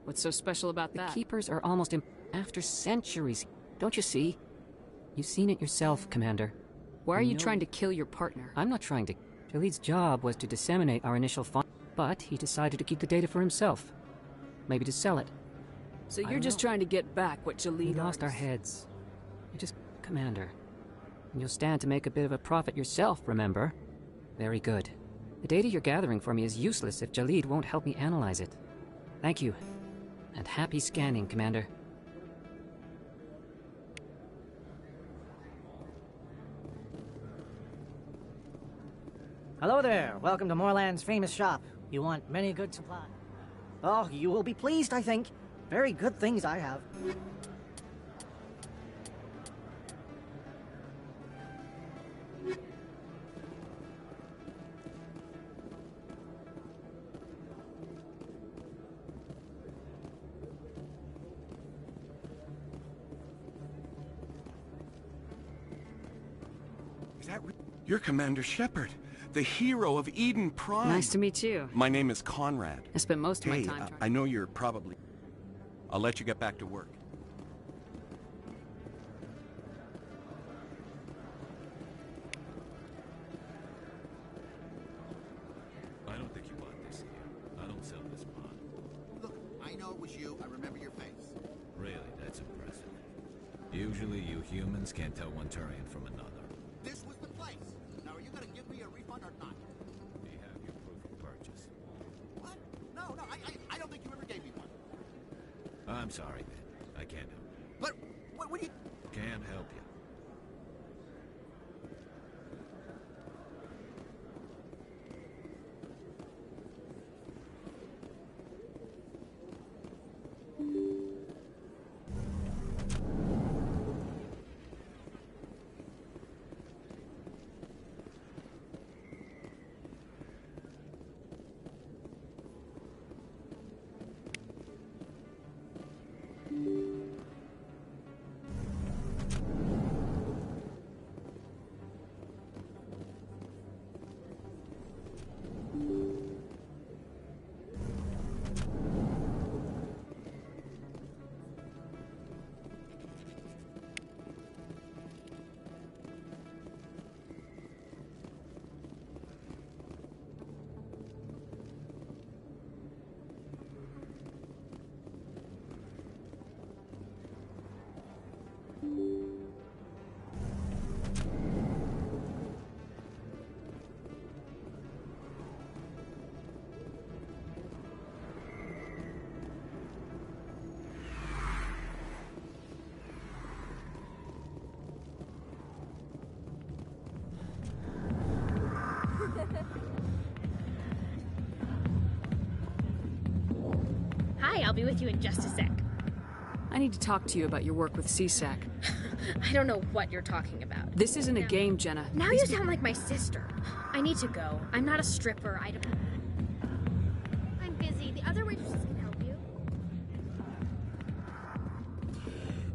Speaker 2: What's so special about that?
Speaker 3: The Keepers are almost after centuries. Don't you see? You've seen it yourself, Commander.
Speaker 2: Why are you trying to kill your partner?
Speaker 3: I'm not trying to. Jalid's job was to disseminate our initial find, but he decided to keep the data for himself. Maybe to sell it.
Speaker 2: So you're just trying to get back what Jalid
Speaker 3: We lost our heads. You're just Commander. And you'll stand to make a bit of a profit yourself, remember? Very good. The data you're gathering for me is useless if Jalid won't help me analyze it. Thank you. And happy scanning, Commander.
Speaker 22: Hello there. Welcome to Moorland's famous shop. You want many good supplies? Oh, you will be pleased, I think. Very good things I have.
Speaker 23: Is that You're Commander Shepard, the hero of Eden Prime.
Speaker 2: Nice to meet you.
Speaker 23: My name is Conrad.
Speaker 2: I spent most of my time
Speaker 23: I know you're probably... I'll let you get back to work.
Speaker 16: I don't think you bought this here. I don't sell this pot.
Speaker 25: Look, I know it was you. I remember your face.
Speaker 16: Really, that's impressive. Usually you humans can't tell one Turian from another.
Speaker 25: This was the place. Now, are you going to give me a refund or not?
Speaker 16: Do you have your proof of purchase?
Speaker 25: What? No, I don't think you ever gave me one.
Speaker 16: I'm sorry, man. I can't help you.
Speaker 25: But, what do you...
Speaker 16: Can't help you.
Speaker 26: Hi, I'll be with you in just a sec.
Speaker 2: I need to talk to you about your work with CSAC.
Speaker 26: I don't know what you're talking about.
Speaker 2: This isn't a game, Jenna.
Speaker 26: Now you sound like my sister. I need to go. I'm not a stripper. I don't... I'm busy. The other waitresses can help you.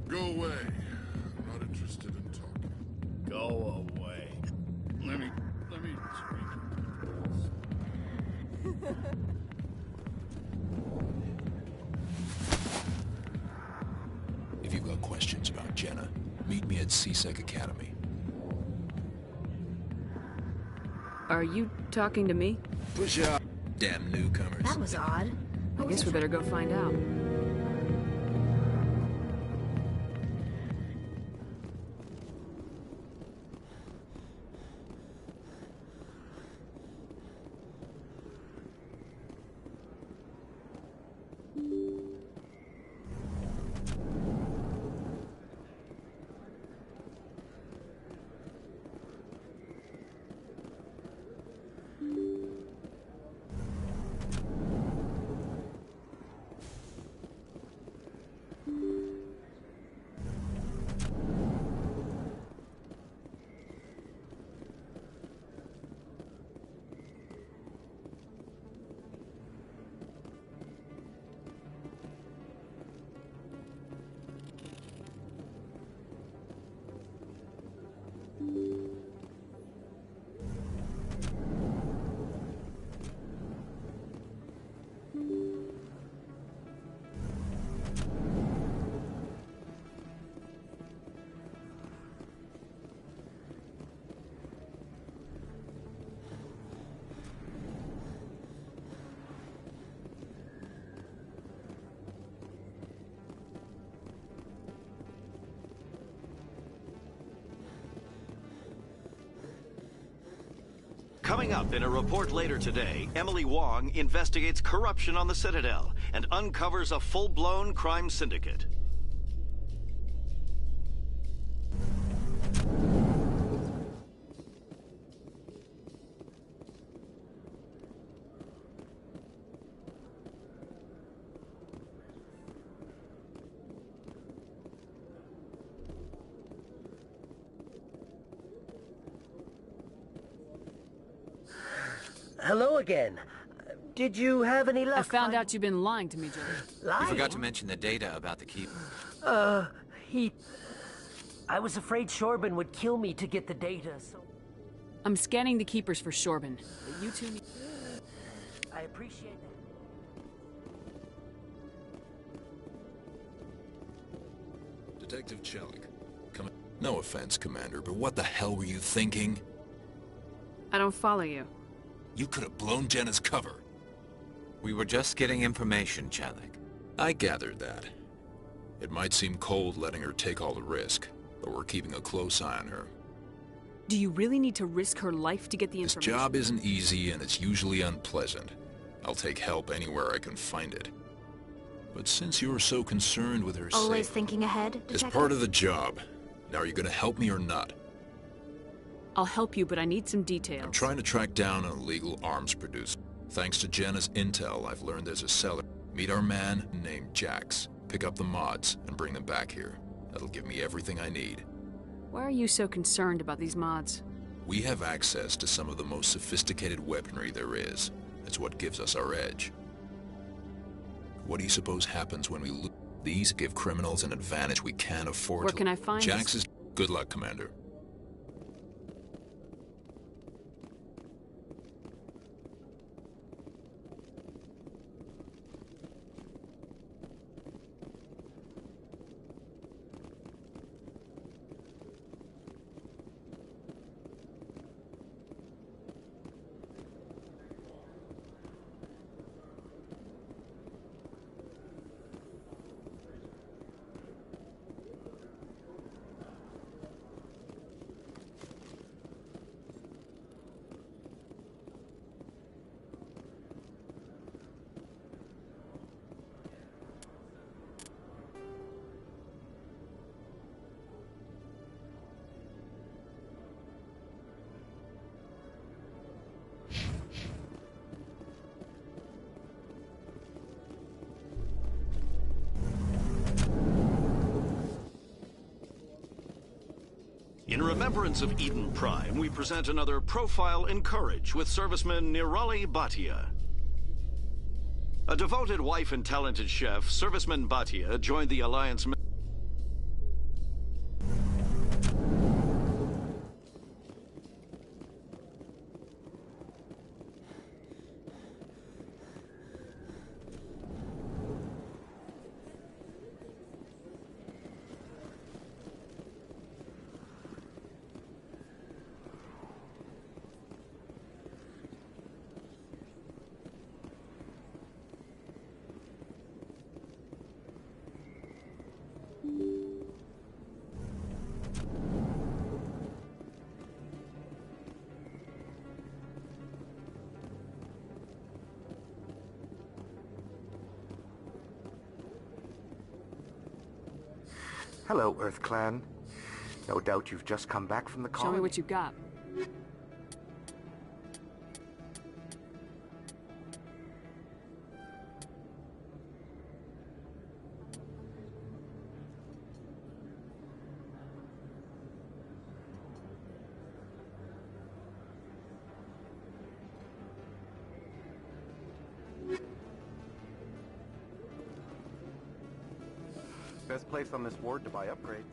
Speaker 1: Go away. I'm not interested in talking.
Speaker 27: Go away.
Speaker 1: Let me
Speaker 27: If you've got questions about Jenna, meet me at CSEC Academy.
Speaker 2: Are you talking to me?
Speaker 27: Push out, damn newcomers.
Speaker 26: That was odd.
Speaker 2: I guess we better go find out.
Speaker 13: Coming up in a report later today, Emily Wong investigates corruption on the Citadel and uncovers a full-blown crime syndicate.
Speaker 14: Hello again. Did you have any luck?
Speaker 2: I found out you've been lying to me, Joey.
Speaker 17: You forgot to mention the data about the keeper.
Speaker 14: I was afraid Shorban would kill me to get the data, so...
Speaker 2: I'm scanning the keepers for Shorban, but you two need...
Speaker 14: I appreciate that.
Speaker 27: Detective Chelik. No offense, Commander, but what the hell were you thinking?
Speaker 2: I don't follow you.
Speaker 27: You could have blown Jenna's cover.
Speaker 17: We were just getting information, Chelik.
Speaker 27: I gathered that. It might seem cold letting her take all the risk, but we're keeping a close eye on her.
Speaker 2: Do you really need to risk her life to get the information?
Speaker 27: This job isn't easy and it's usually unpleasant. I'll take help anywhere I can find it. But since you're so concerned with her
Speaker 19: Always
Speaker 27: safety,
Speaker 19: thinking ahead,
Speaker 27: it's
Speaker 19: Detective?
Speaker 27: part of the job. Now, are you gonna help me or not?
Speaker 2: I'll help you, but I need some details.
Speaker 27: I'm trying to track down an illegal arms producer. Thanks to Jenna's intel, I've learned there's a seller. Meet our man named Jax. Pick up the mods and bring them back here. That'll give me everything I need.
Speaker 2: Why are you so concerned about these mods?
Speaker 27: We have access to some of the most sophisticated weaponry there is. It's what gives us our edge. What do you suppose happens when we lose? These give criminals an advantage we can't afford.
Speaker 2: Where can I find
Speaker 27: Jax is... Good luck, Commander.
Speaker 13: In remembrance of Eden Prime, we present another Profile in Courage with serviceman Nirali Bhatia. A devoted wife and talented chef, serviceman Bhatia joined the Alliance...
Speaker 4: Hello, Earth Clan. No doubt you've just come back from the colony.
Speaker 2: Show me what you got.
Speaker 4: Best place on this ward to buy upgrades.